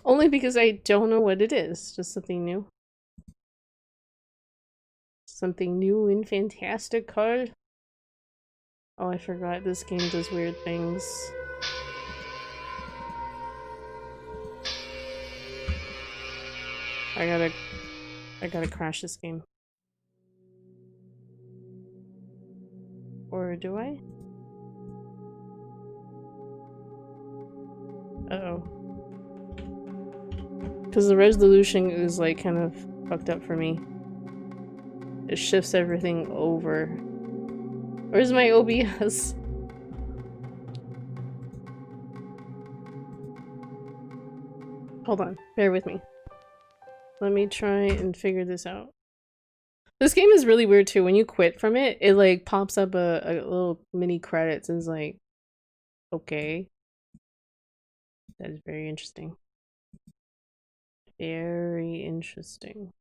Only because I don't know what it is. Just something new. Something new and fantastical. Oh, I forgot this game does weird things. I gotta crash this game. Or do I? Uh-oh. Because the resolution is like kind of fucked up for me. It shifts everything over. Where's my OBS? Hold on, bear with me. Let me try and figure this out. This game is really weird too. When you quit from it, it like pops up a little mini credits and is like, okay. That is very interesting. Very interesting.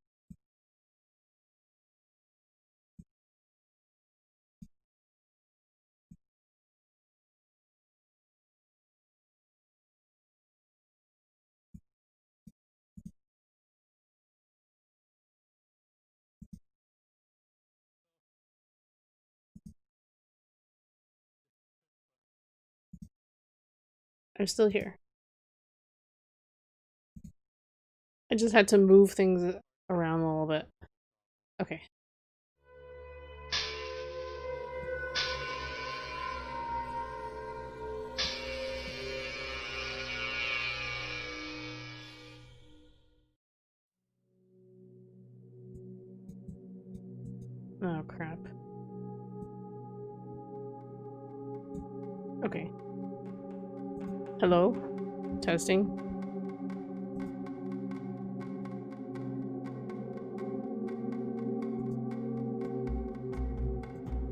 I'm still here. I just had to move things around a little bit. Okay. Oh crap. Okay. Hello? Testing.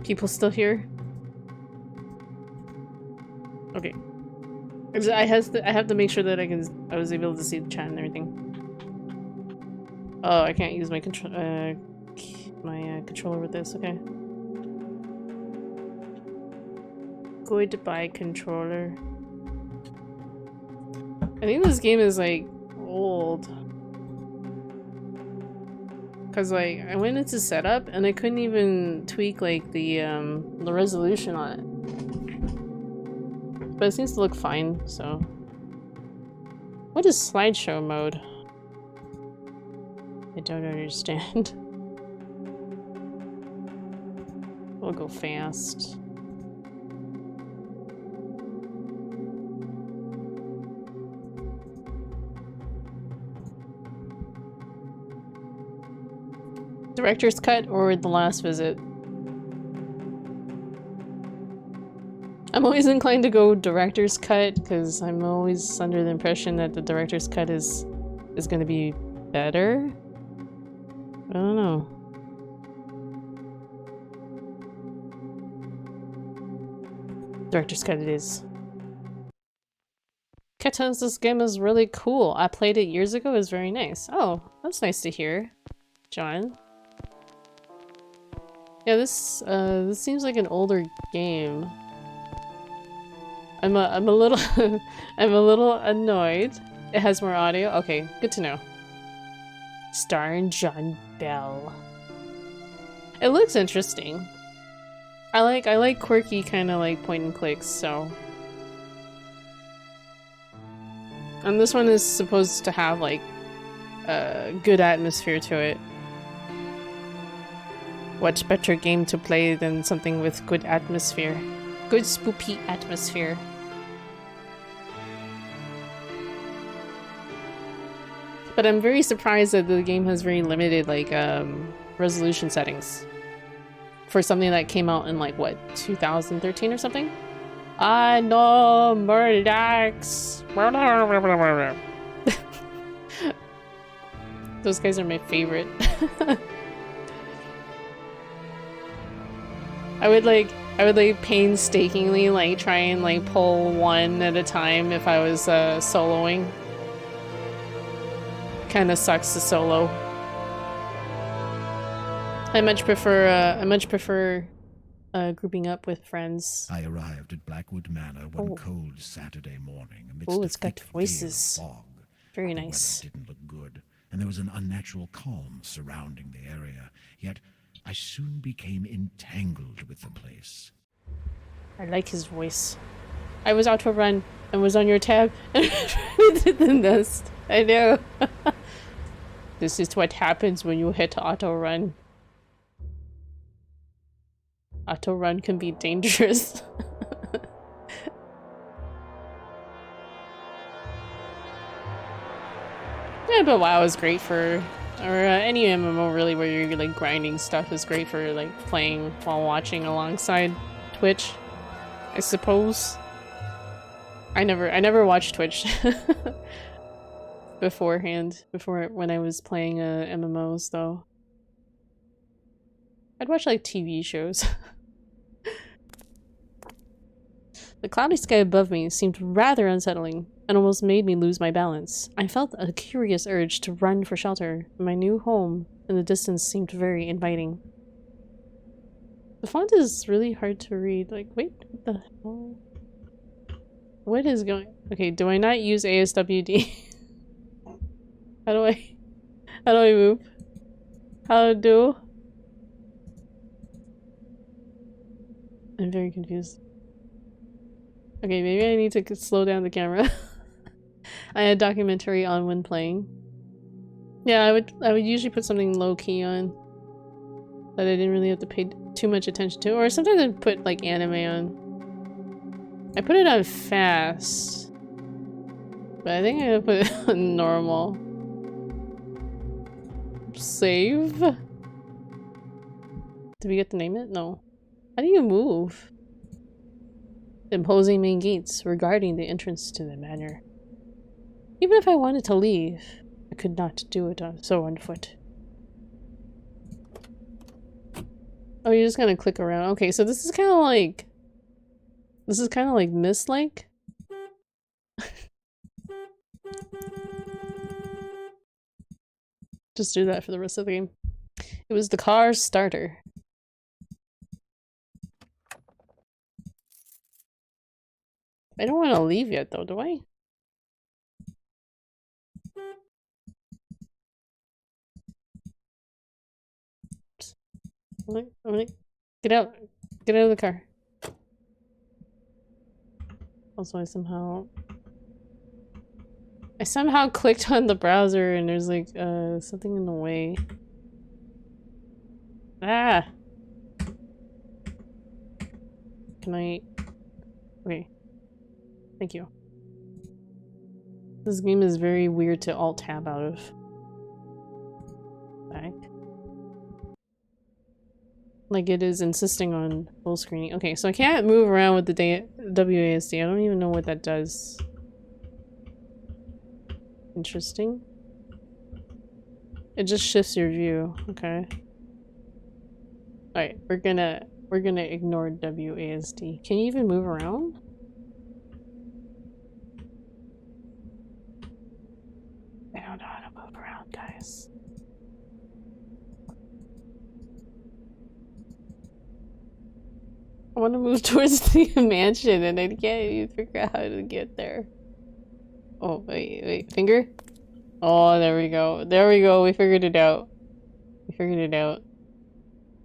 People still here? Okay. I have to make sure that I was able to see the chat and everything. Oh, I can't use my controller with this. Okay. Goodbye, controller. I think this game is like old. Cause like I went into setup and I couldn't even tweak like the resolution on it. But it seems to look fine, so. What is slideshow mode? I don't understand. We'll go fast. Director's cut or the last visit? I'm always inclined to go director's cut because I'm always under the impression that the director's cut is going to be better. I don't know. Director's cut it is. Ketos, this game is really cool. I played it years ago. It was very nice. Oh, that's nice to hear, John. Yeah, this seems like an older game. I'm a little I'm a little annoyed. It has more audio. Okay, good to know. Starring John Bell. It looks interesting. I like quirky kind of like point and clicks, so. And this one is supposed to have like a good atmosphere to it. What's better game to play than something with good atmosphere? Good spoopy atmosphere. But I'm very surprised that the game has very limited like resolution settings for something that came out in like what 2013 or something. I know Murdochs. Those guys are my favorite. I would like painstakingly like try and like pull one at a time if I was soloing. Kind of sucks to solo. I much prefer grouping up with friends. I arrived at Blackwood Manor one cold Saturday morning amidst Oh, a it's got thick voices. veil of fog, Very The weather nice. didn't look good, and there was an unnatural calm surrounding the area. Yet I soon became entangled with the place. I like his voice. I was out to run and was on your tab and we did the nest. I know. This is what happens when you hit auto run. Auto run can be dangerous. Yeah, but WoW is great for, or any MMO really, where you're like grinding stuff is great for like playing while watching alongside Twitch, I suppose. I never watched Twitch beforehand, when I was playing MMOs though. I'd watch like TV shows. The cloudy sky above me seemed rather unsettling and almost made me lose my balance. I felt a curious urge to run for shelter. My new home in the distance seemed very inviting. The font is really hard to read. Like, wait, what the hell? What is going— Okay, do I not use ASWD? How do I move? How do? I'm very confused. Okay, maybe I need to slow down the camera. I had a documentary on when playing. Yeah, I would usually put something low key on that I didn't really have to pay too much attention to, or sometimes I'd put like anime on. I put it on fast, but I think I'm gonna put it on normal. Save? Did we get to name it? No. How do you move? Imposing main gates regarding the entrance to the manor. Even if I wanted to leave, I could not do it so on foot. Oh, you're just gonna click around. Okay, so this is kind of like... This is kind of like Myst-like. Just do that for the rest of the game. It was the car starter. I don't want to leave yet though, do I? I'm like, get out. Get out of the car. Also, I somehow clicked on the browser and there's like, something in the way. Ah! Can I... Okay. Thank you. This game is very weird to alt-tab out of. Back. Like it is insisting on full screening. Okay, so I can't move around with the WASD. I don't even know what that does. Interesting. It just shifts your view. Okay. Alright, we're gonna ignore WASD. Can you even move around? I don't know how to move around, guys. I want to move towards the mansion and I can't even figure out how to get there. Oh, wait, finger? Oh, there we go. There we go. We figured it out. We figured it out.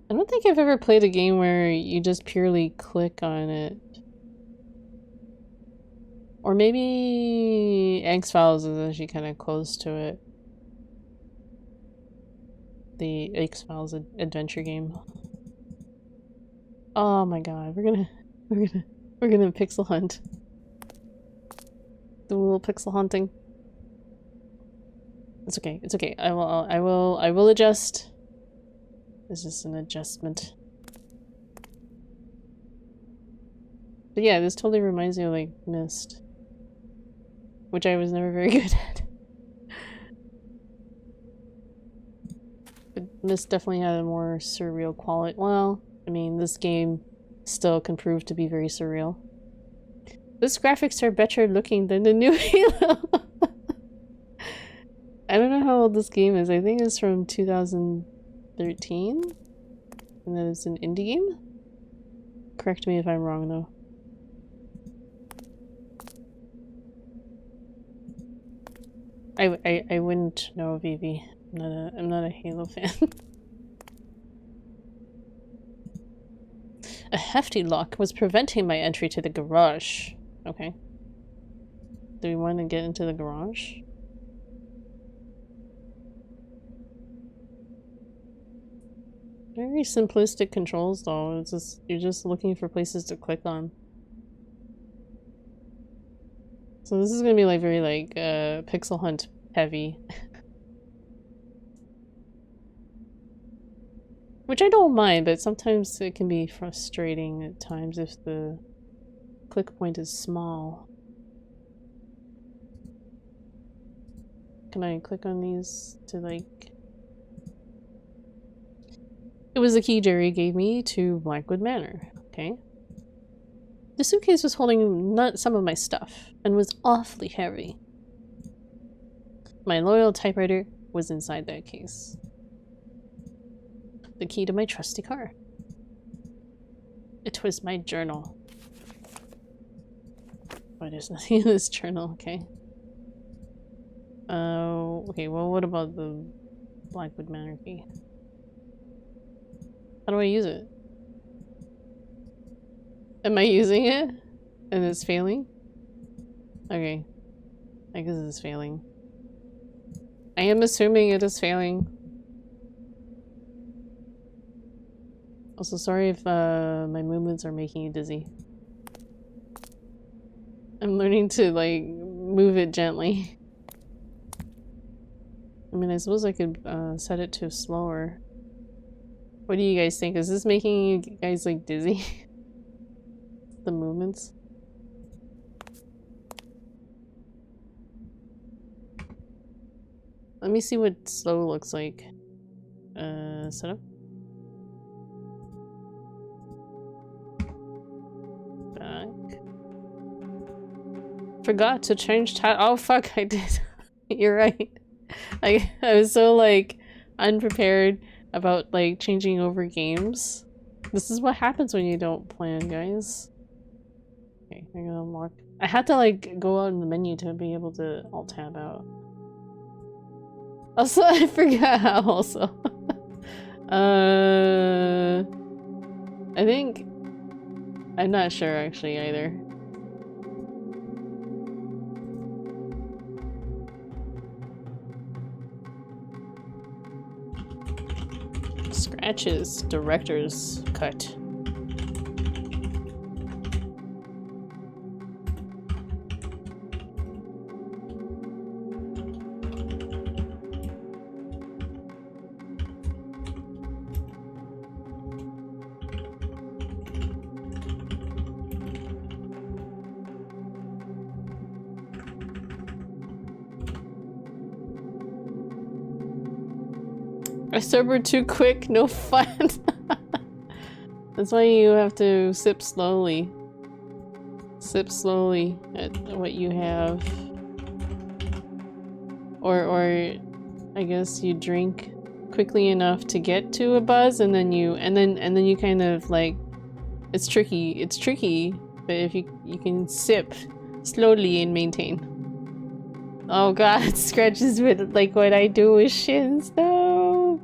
I don't think I've ever played a game where you just purely click on it. Or maybe X-Files is actually kind of close to it. The X-Files adventure game. Oh my god, we're gonna pixel hunt. Do a little pixel hunting. It's okay, it's okay. I will adjust. It's just an adjustment. But yeah, this totally reminds me of like Myst. Which I was never very good at. But Myst definitely had a more surreal quality. Well, I mean, this game still can prove to be very surreal. These graphics are better looking than the new Halo. I don't know how old this game is. I think it's from 2013. And then it's an indie game? Correct me if I'm wrong though. I wouldn't know, Vivi. I'm not a Halo fan. A hefty lock was preventing my entry to the garage. Okay. Do we want to get into the garage? Very simplistic controls though. It's just you're just looking for places to click on. So this is gonna be like very like pixel hunt heavy. Which I don't mind, but sometimes it can be frustrating at times if the click point is small. Can I click on these to like... It was the key Jerry gave me to Blackwood Manor. Okay. The suitcase was holding some of my stuff and was awfully heavy. My loyal typewriter was inside that case. The key to my trusty car. It was my journal. Oh, there's nothing in this journal, okay. Okay, well what about the Blackwood Manor key? How do I use it? Am I using it? And it's failing? Okay. I guess it's failing. I am assuming it is failing. Also, sorry if my movements are making you dizzy. I'm learning to, like, move it gently. I mean, I suppose I could set it to slower. What do you guys think? Is this making you guys, like, dizzy? The movements? Let me see what slow looks like. Setup? Back. Forgot to change oh fuck, I did. You're right. I was so like unprepared about like changing over games. This is what happens when you don't plan, guys. Okay, I'm gonna unlock. I had to like go out in the menu to be able to alt tab out. Also, I forgot how also. I think I'm not sure actually either. Scratches, director's cut. I sobered too quick, no fun. That's why you have to sip slowly. Sip slowly at what you have. Or I guess you drink quickly enough to get to a buzz and then you kind of like it's tricky, but if you can sip slowly and maintain. Oh god, scratches with like what I do with shins though.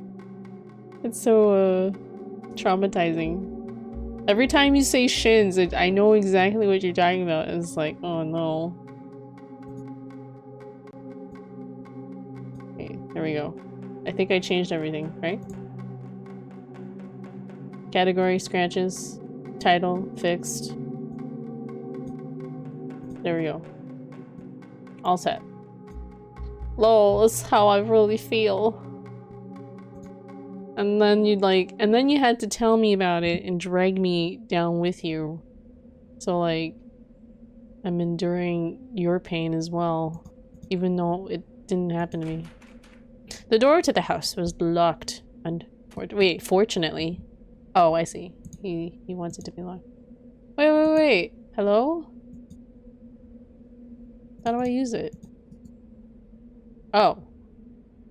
It's so traumatizing. Every time you say shins, I know exactly what you're talking about. It's like, oh no. Okay, there we go. I think I changed everything, right? Category, scratches, title, fixed. There we go. All set. Lol, that's how I really feel. And then you had to tell me about it and drag me down with you. So like, I'm enduring your pain as well, even though it didn't happen to me. The door to the house was locked. Wait, fortunately. Oh, I see. He wants it to be locked. Wait. Hello? How do I use it? Oh.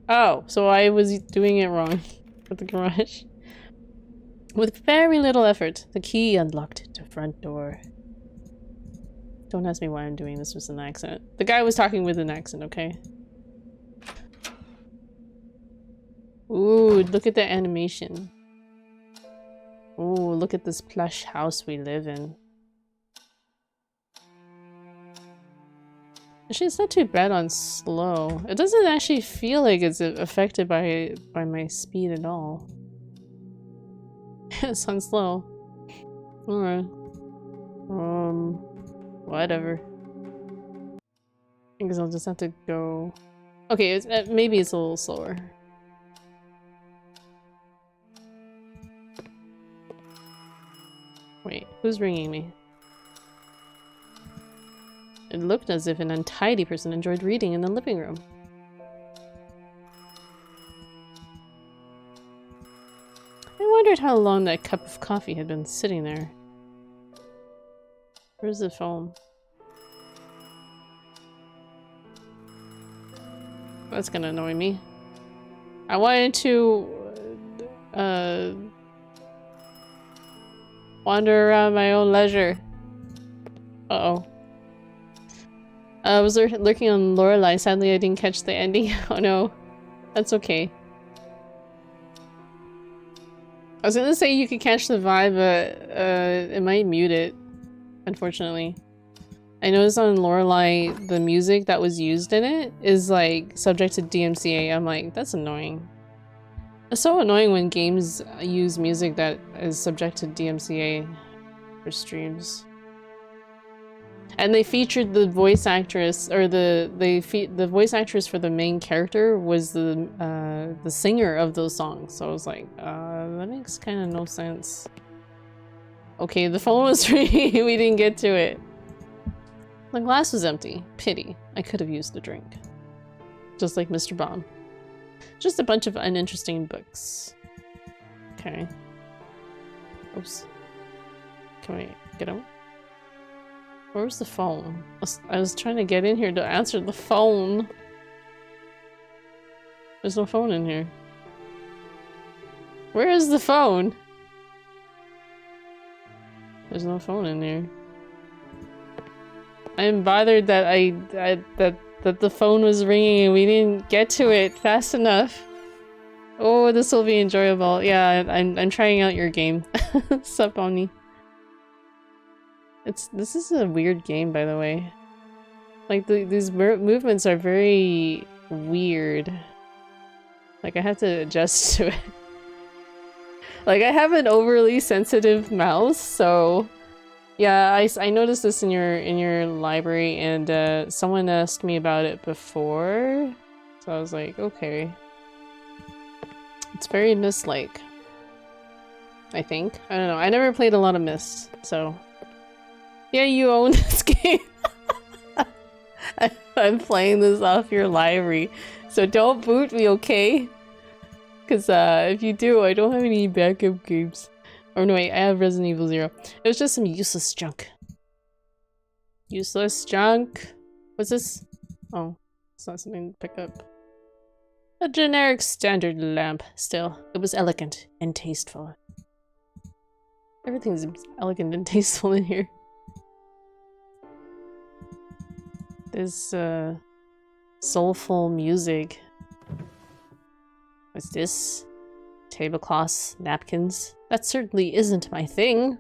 Oh, so I was doing it wrong with the garage. With very little effort, the key unlocked the front door. Don't ask me why I'm doing this with an accent. The guy was talking with an accent, okay? Ooh, look at the animation. Ooh, look at this plush house we live in. Actually, it's not too bad on slow. It doesn't actually feel like it's affected by my speed at all. It's on slow. Alright. Whatever. I guess I'll just have to go... Okay, it's, maybe it's a little slower. Wait, who's ringing me? It looked as if an untidy person enjoyed reading in the living room. I wondered how long that cup of coffee had been sitting there. Where's the phone? That's gonna annoy me. I wanted to wander around my own leisure. Uh-oh. I was lurking on Lorelei. Sadly, I didn't catch the ending. Oh no. That's okay. I was gonna say you could catch the vibe, but it might mute it, unfortunately. I noticed on Lorelei, the music that was used in it is like subject to DMCA. I'm like, that's annoying. It's so annoying when games use music that is subject to DMCA for streams. And they featured the voice actress, or the voice actress for the main character was the singer of those songs. So I was like, that makes kind of no sense. Okay, the phone was ringing. We didn't get to it. The glass was empty. Pity. I could have used the drink. Just like Mr. Bomb. Just a bunch of uninteresting books. Okay. Oops. Can we get him? Where's the phone? I was trying to get in here to answer the phone. There's no phone in here. Where is the phone? There's no phone in here. I am bothered that that the phone was ringing and we didn't get to it fast enough. Oh, this will be enjoyable. Yeah, I'm trying out your game. Sup, Omni? This is a weird game, by the way. Like these movements are very weird. Like I have to adjust to it. Like I have an overly sensitive mouse, so yeah, I noticed this in your library, and someone asked me about it before, so I was like, okay. It's very Myst-like, I think. I don't know. I never played a lot of Myst, so yeah, you own this game. I'm playing this off your library, so don't boot me, okay? Because if you do, I don't have any backup games. Oh no, wait, I have Resident Evil 0. It was just some useless junk. Useless junk? What's this? Oh, it's not something to pick up. A generic standard lamp. Still, it was elegant and tasteful. Everything's elegant and tasteful in here. There's soulful music. What's this? Tablecloths, napkins. That certainly isn't my thing.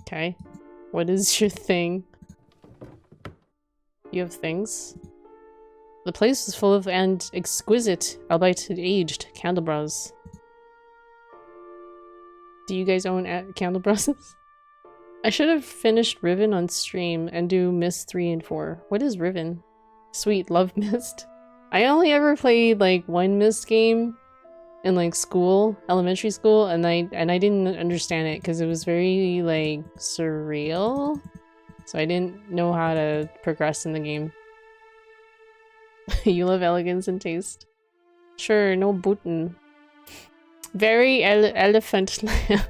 Okay. What is your thing? You have things? The place was full of and exquisite, albeit aged, candelabras. Do you guys own candelabras? I should have finished Riven on stream and do Myst 3 and 4. What is Riven? Sweet, love Myst. I only ever played like one Myst game in like school, elementary school, and I didn't understand it because it was very like surreal. So I didn't know how to progress in the game. You love elegance and taste. Sure, no bootin'. Very elephant lamp.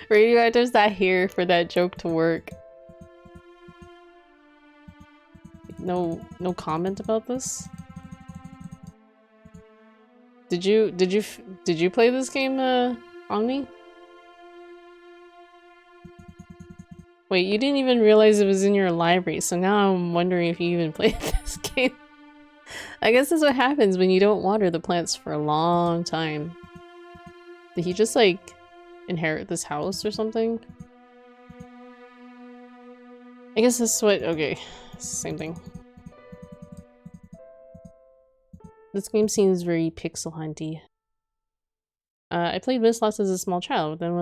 Radioactive's not here for that joke to work. No comment about this? Did you play this game, Omni? Wait, you didn't even realize it was in your library, so now I'm wondering if you even played this game. I guess that's what happens when you don't water the plants for a long time. Did he just, like, inherit this house or something? I guess that's what- okay. Same thing. This game seems very pixel hunty. I played Myst-like as a small child, then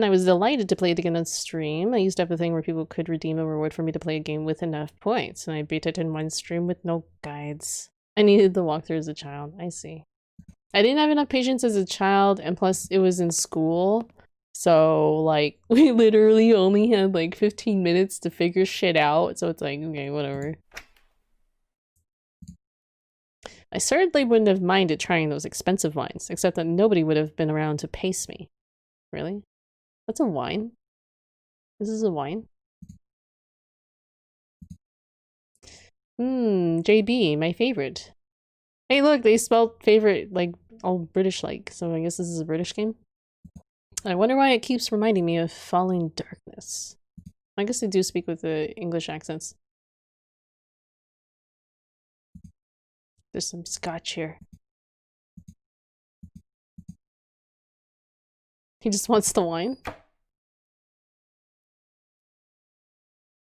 I was delighted to play it again on stream. I used to have a thing where people could redeem a reward for me to play a game with enough points, and I beat it in one stream with no guides. I needed the walkthrough as a child, I see. I didn't have enough patience as a child, and plus it was in school, so like we literally only had like 15 minutes to figure shit out, so it's like, okay, whatever. I certainly wouldn't have minded trying those expensive wines, except that nobody would have been around to pace me. Really? That's a wine? This is a wine? JB, my favorite. Hey look, they spelled favorite like all British-like, so I guess this is a British game? I wonder why it keeps reminding me of Falling Darkness. I guess they do speak with the English accents. There's some scotch here. He just wants the wine?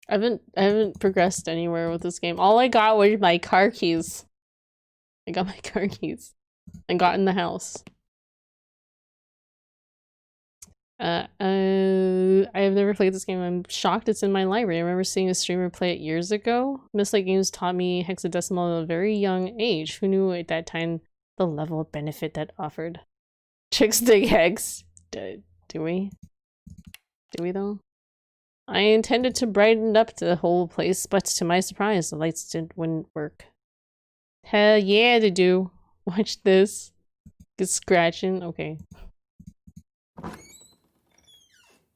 I haven't progressed anywhere with this game. All I got were my car keys. I got my car keys. And got in the house. I have never played this game. I'm shocked it's in my library. I remember seeing a streamer play it years ago. Myst-like games taught me hexadecimal at a very young age. Who knew at that time the level of benefit that offered? Chicks dig hex. Do we? Do we though? I intended to brighten up the whole place, but to my surprise, the lights wouldn't work. Hell yeah, they do. Watch this. Get scratching. Okay.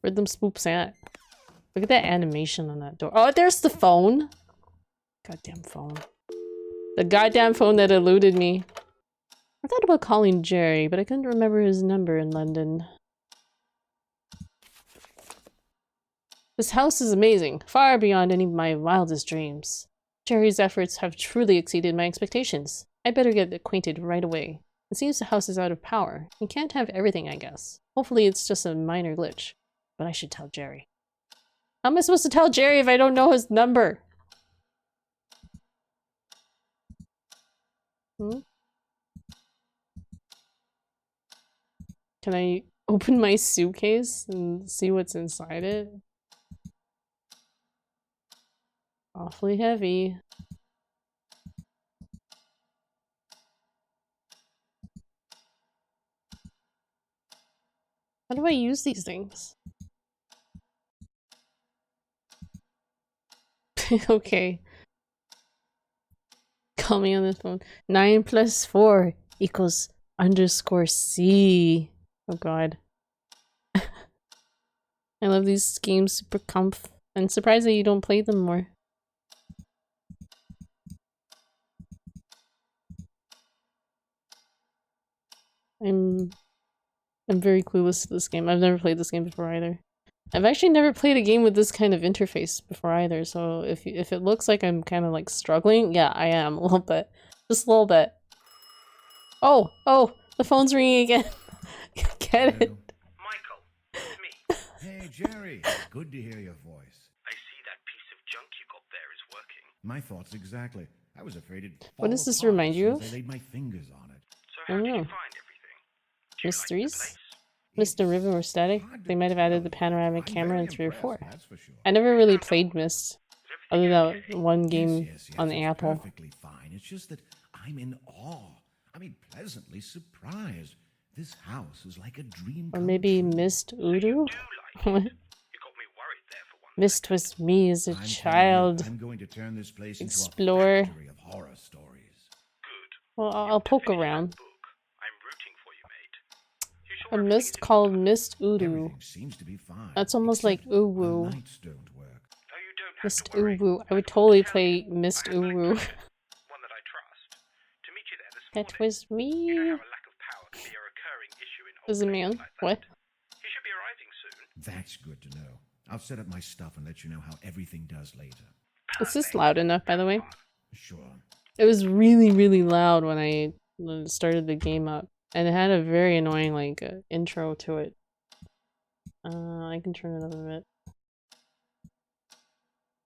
Where'd them spoops at? Look at that animation on that door. Oh, there's the phone! Goddamn phone. The goddamn phone that eluded me. I thought about calling Jerry, but I couldn't remember his number in London. This house is amazing, far beyond any of my wildest dreams. Jerry's efforts have truly exceeded my expectations. I better get acquainted right away. It seems the house is out of power. You can't have everything, I guess. Hopefully it's just a minor glitch. But I should tell Jerry. How am I supposed to tell Jerry if I don't know his number? Can I open my suitcase and see what's inside it? Awfully heavy. How do I use these things? Okay. Call me on this phone. 9 + 4 = _C. Oh god. I love these games, super comf. I'm surprised that you don't play them more. I'm very clueless to this game. I've never played this game before either. I've actually never played a game with this kind of interface before either, so if it looks like I'm kind of like struggling, yeah, I am a little bit. Just a little bit. Oh, the phone's ringing again. Get it? Michael, it's me. Hey, Jerry. Good to hear your voice. I see that piece of junk you got there is working. My thoughts exactly. I was afraid it'd fall What does this apart remind you as soon as of? I laid my fingers on it. So how did you find everything? Do you Mysteries? like the place? Mist and River or Static? They might have added the panoramic I'm camera very in 3 or 4. impressed, that's for sure. I never really played Myst, Is other everything than that one game Yes, on the it's Apple. perfectly fine. It's just that I'm in awe. I mean, pleasantly surprised. This house is like a dream Or come maybe true. Myst Udo? do like it? You got me worried there for one. Myst was me as a I'm telling you, child. I'm going to turn this place Explore. into a factory of horror stories. Good. Well, I'll poke around. Book. I'm rooting for you, mate. You A sure everything Myst is in called order? Myst Udo. Everything seems to be fine. That's almost like except the Uwu. lights don't work. Oh, you don't have Myst to worry. Uwu. I would I've got totally to tell play you, Myst I have an Uwu. electrician, one that I trust. To meet you there this That morning. was You know me. how a lack of power can be a recurring issue in old As a places man. like that. What? He should be arriving soon. That's good to know. I'll set up my stuff and let you know how everything does later. Is this loud enough, by the way? Sure. It was really, really loud when I started the game up. And it had a very annoying, like, intro to it. I can turn it up a bit.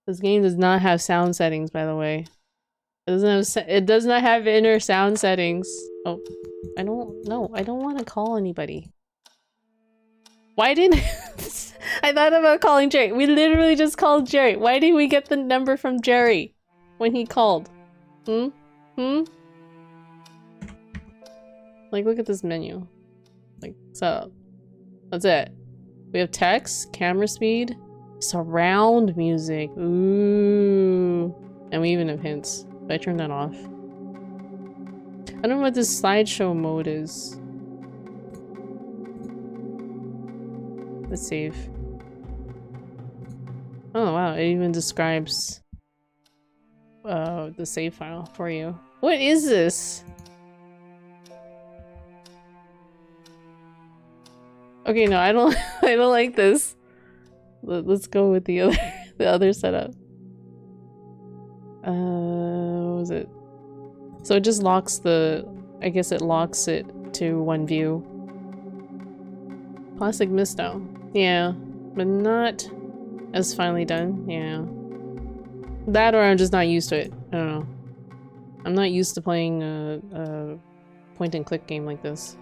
This game does not have sound settings, by the way. It does not have inner sound settings. Oh, I don't want to call anybody. Why didn't I thought about calling Jerry. We literally just called Jerry. Why did we get the number from Jerry when he called? Hmm? Like, look at this menu. Like, so that's it. We have text, camera speed, surround music. Ooh. And we even have hints. But I turned that off. I don't know what this slideshow mode is. Let's save. Oh wow, it even describes the save file for you. What is this? Okay, no, I don't I don't like this. Let's go with the other the other setup. What was it? So it just locks the, I guess it locks it to one view. Plastic Myst though. Yeah, but not as finely done. Yeah. That or I'm just not used to it. I don't know. I'm not used to playing a point and click game like this.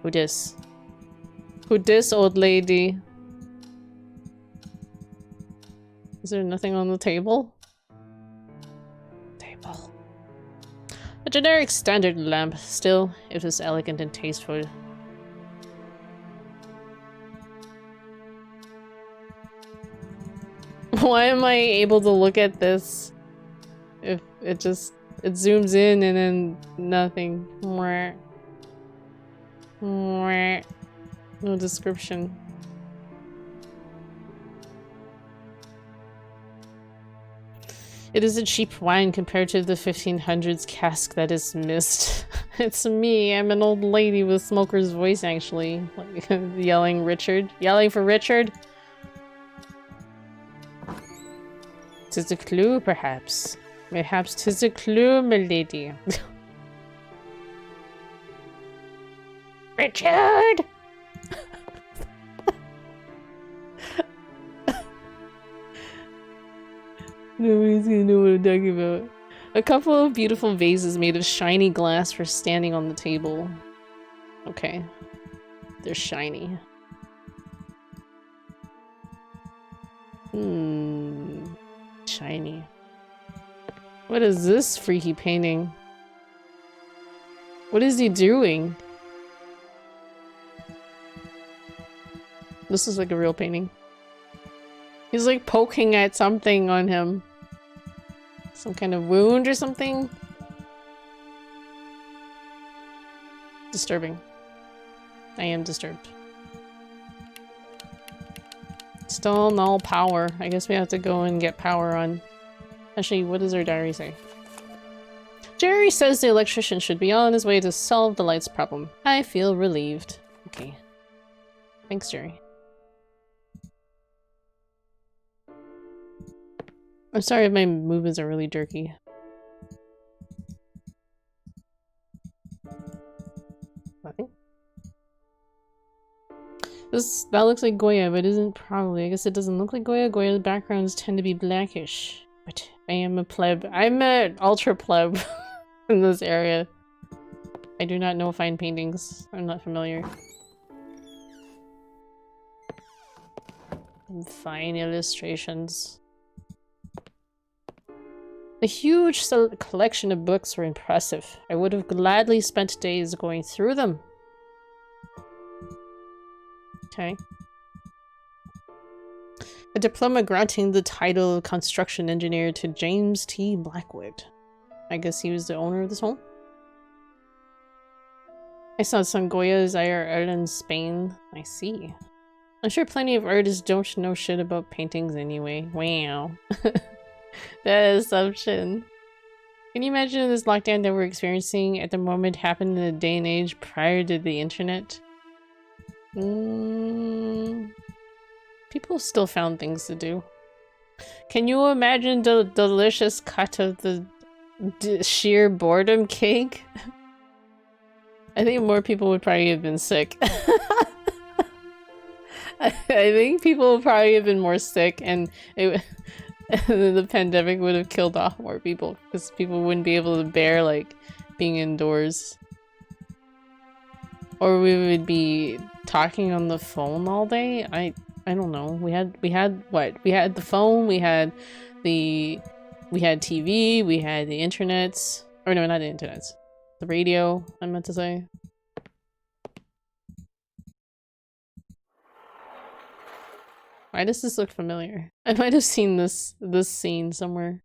Who dis? Who dis, old lady? Is there nothing on the table? Table. A generic standard lamp. Still, it was elegant and tasteful. Why am I able to look at this? If it just... it zooms in and then nothing. No description. It is a cheap wine compared to the 1500s cask that is Myst. It's me, I'm an old lady with smoker's voice actually. Like, yelling Richard. Yelling for Richard? 'Tis a clue, perhaps. Perhaps 'tis a clue, my lady. Richard! Nobody's gonna know what I'm talking about. A couple of beautiful vases made of shiny glass for standing on the table. Okay. They're shiny. Shiny. What is this freaky painting? What is he doing? This is like a real painting. He's like poking at something on him. Some kind of wound or something? Disturbing. I am disturbed. Still no power. I guess we have to go and get power on. Actually, what does our diary say? Jerry says the electrician should be on his way to solve the lights problem. I feel relieved. Okay. Thanks, Jerry. I'm sorry if my movements are really jerky. Nothing? That looks like Goya, but isn't probably. I guess it doesn't look like Goya. Goya's backgrounds tend to be blackish. But I am a pleb. I'm an ultra pleb in this area. I do not know fine paintings. I'm not familiar. And fine illustrations. The huge collection of books were impressive. I would have gladly spent days going through them. Okay. A diploma granting the title of construction engineer to James T. Blackwood. I guess he was the owner of this home. I saw some Goya's IRL in Spain. I see. I'm sure plenty of artists don't know shit about paintings anyway. Wow. That assumption. Can you imagine this lockdown that we're experiencing at the moment happened in a day and age prior to the internet? People still found things to do. Can you imagine the delicious cut of the sheer boredom cake? I think more people would probably have been sick. I think people would probably have been more sick, and the pandemic would have killed off more people because people wouldn't be able to bear like being indoors. Or we would be talking on the phone all day. I don't know. We had what? We had the phone, we had TV, we had the internet. Or no, not the internet. The radio, I meant to say. Why does this look familiar? I might have seen this scene somewhere.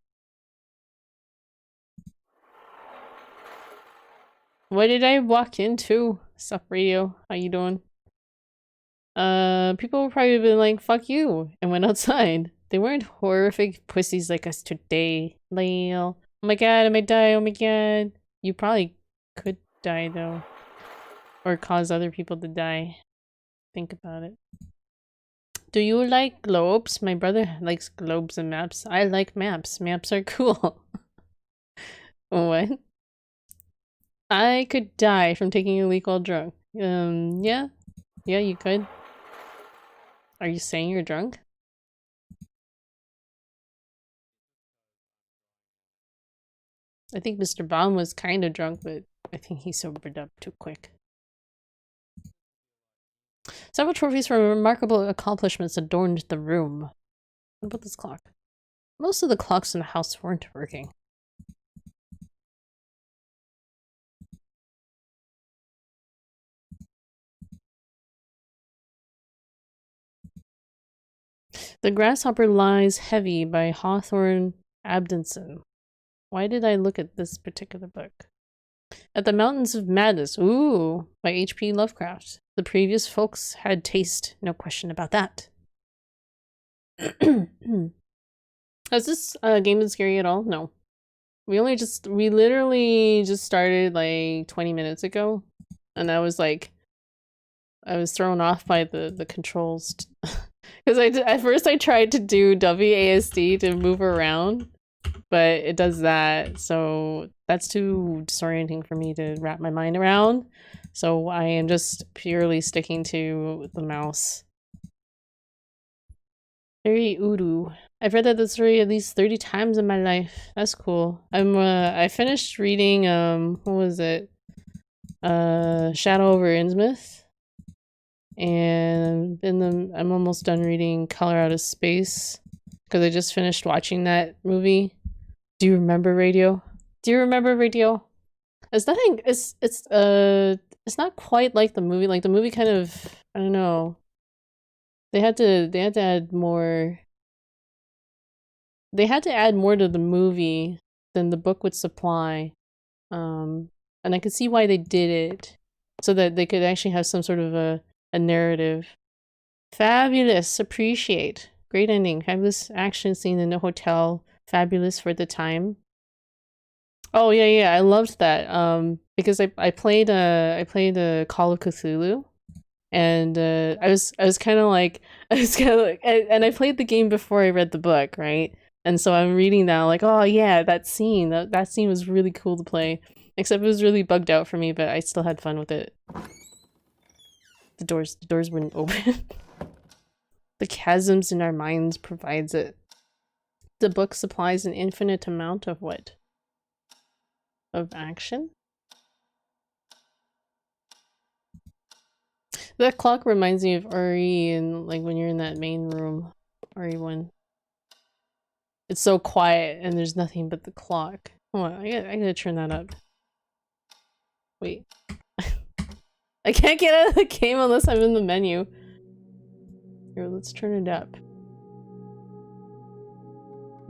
What did I walk into? Sup, radio? How you doing? People would probably have been like, fuck you, and went outside. They weren't horrific pussies like us today. Lale. Oh my god, I might die, oh my god. You probably could die though. Or cause other people to die. Think about it. Do you like globes? My brother likes globes and maps. I like maps. Maps are cool. What? I could die from taking a leak while drunk. Yeah. Yeah, you could. Are you saying you're drunk? I think Mr. Baum was kind of drunk, but I think he sobered up too quick. Several trophies for remarkable accomplishments adorned the room. What about this clock? Most of the clocks in the house weren't working. The Grasshopper Lies Heavy by Hawthorne Abdenson. Why did I look at this particular book? At the Mountains of Madness. Ooh, by H.P. Lovecraft. The previous folks had taste, no question about that. Has this game been scary at all? No. We literally just started like 20 minutes ago, and I was thrown off by the controls. Because at first I tried to do WASD to move around, but it does that, so that's too disorienting for me to wrap my mind around. So I am just purely sticking to the mouse. Very Udu. I've read that story at least 30 times in my life. That's cool. I finished reading what was it? Shadow over Innsmouth. And I'm almost done reading Color Out of Space because I just finished watching that movie. Do you remember Radio? Do you remember Radio? It's nothing. It's not quite like the movie. Like the movie, kind of, I don't know. They had to add more. They had to add more to the movie than the book would supply, and I could see why they did it, so that they could actually have some sort of a narrative. Fabulous. Appreciate. Great ending. Fabulous action scene in the hotel. Fabulous for the time. Oh yeah, I loved that. Because I played Call of Cthulhu, and I was kind of like and I played the game before I read the book, right? And so I'm reading now like, oh yeah, that scene was really cool to play. Except it was really bugged out for me, but I still had fun with it. The doors wouldn't open. The chasms in our minds provides it. The book supplies an infinite amount of what? Of action? That clock reminds me of RE, and like when you're in that main room. RE1. It's so quiet and there's nothing but the clock. Hold on, I gotta turn that up. Wait. I can't get out of the game unless I'm in the menu. Here, let's turn it up.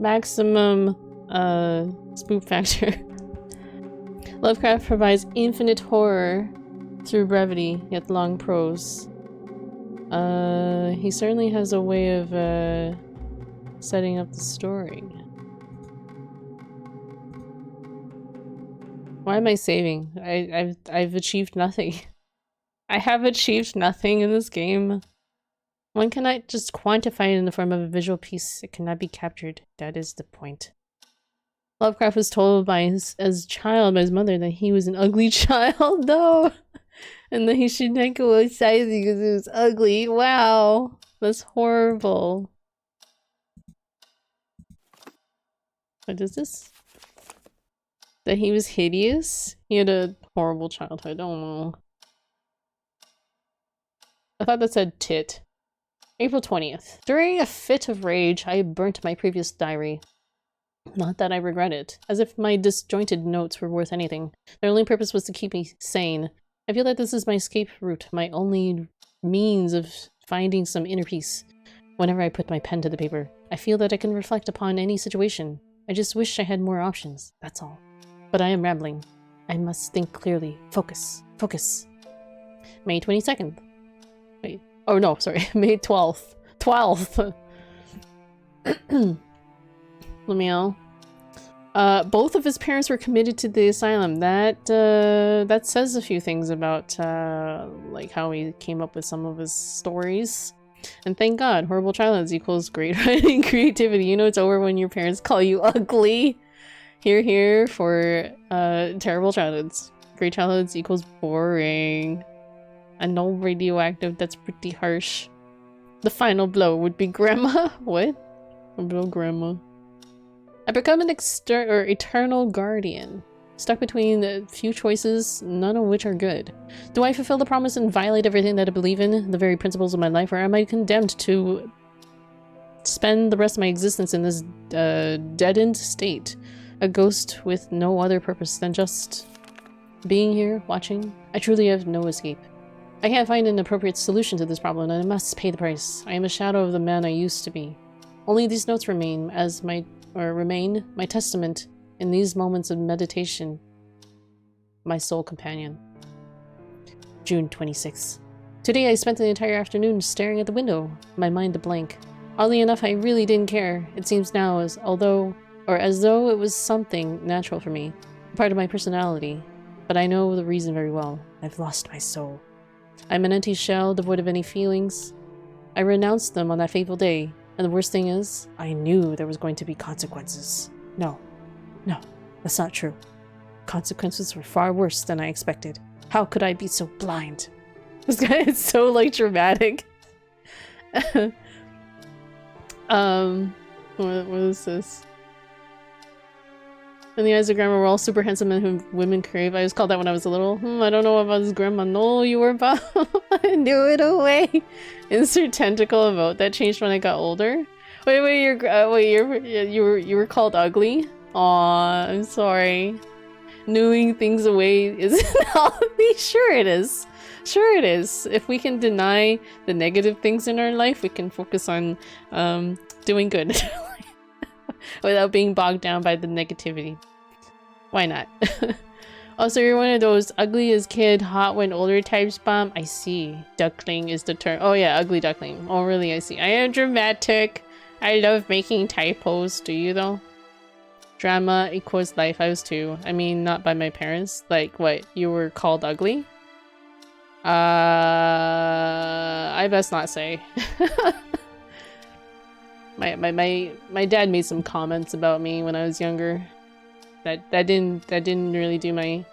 Maximum spook factor. Lovecraft provides infinite horror through brevity, yet long prose. He certainly has a way of setting up the story. Why am I saving? I've achieved nothing. I have achieved nothing in this game. One cannot just quantify it in the form of a visual piece. It cannot be captured. That is the point. Lovecraft was told by as a child by his mother that he was an ugly child, though. And that he should not go outside because he was ugly. Wow. That's horrible. What is this? That he was hideous? He had a horrible childhood. I don't know. I thought that said tit. April 20th. During a fit of rage, I burnt my previous diary. Not that I regret it, as if my disjointed notes were worth anything. Their only purpose was to keep me sane. I feel that this is my escape route, my only means of finding some inner peace. Whenever I put my pen to the paper, I feel that I can reflect upon any situation. I just wish I had more options, that's all. But I am rambling. I must think clearly. Focus. Focus. May 22nd. Wait. Oh no, sorry. May 12th. 12th! Lemiel. Both of his parents were committed to the asylum. That says a few things about, like how he came up with some of his stories. And thank God, horrible childhoods equals great writing creativity. You know it's over when your parents call you ugly. Here for, terrible childhoods. Great childhoods equals boring. And no radioactive, that's pretty harsh. The final blow would be grandma. What? A blow grandma. I become an eternal guardian, stuck between a few choices, none of which are good. Do I fulfill the promise and violate everything that I believe in, the very principles of my life, or am I condemned to spend the rest of my existence in this deadened state, a ghost with no other purpose than just being here, watching? I truly have no escape. I can't find an appropriate solution to this problem, and I must pay the price. I am a shadow of the man I used to be. Only these notes remain my testament in these moments of meditation. My sole companion. June 26th. Today I spent the entire afternoon staring at the window, my mind a blank. Oddly enough, I really didn't care. It seems now as though it was something natural for me, part of my personality. But I know the reason very well. I've lost my soul. I'm an empty shell, devoid of any feelings. I renounced them on that fateful day, and the worst thing is, I knew there was going to be consequences. No, that's not true. Consequences were far worse than I expected. How could I be so blind? This guy is so, like, dramatic. What is this? In the eyes of grandma, we're all super handsome men whom women crave. I was called that when I was a little. I don't know about this grandma. No, you were about. I knew it away. Insert tentacle emote. That changed when I got older. Wait, you were called ugly? Aw, I'm sorry. Knowing things away isn't healthy. Sure it is. Sure it is. If we can deny the negative things in our life, we can focus on doing good. Without being bogged down by the negativity. Why not? Also, you're one of those ugly as kid, hot when older types bomb. I see. Duckling is the term. Oh yeah, ugly duckling. Oh really, I see. I am dramatic. I love making typos. Do you though? Drama equals life. I was too. I mean, not by my parents. Like, what? You were called ugly? I best not say. My dad made some comments about me when I was younger. That didn't really do my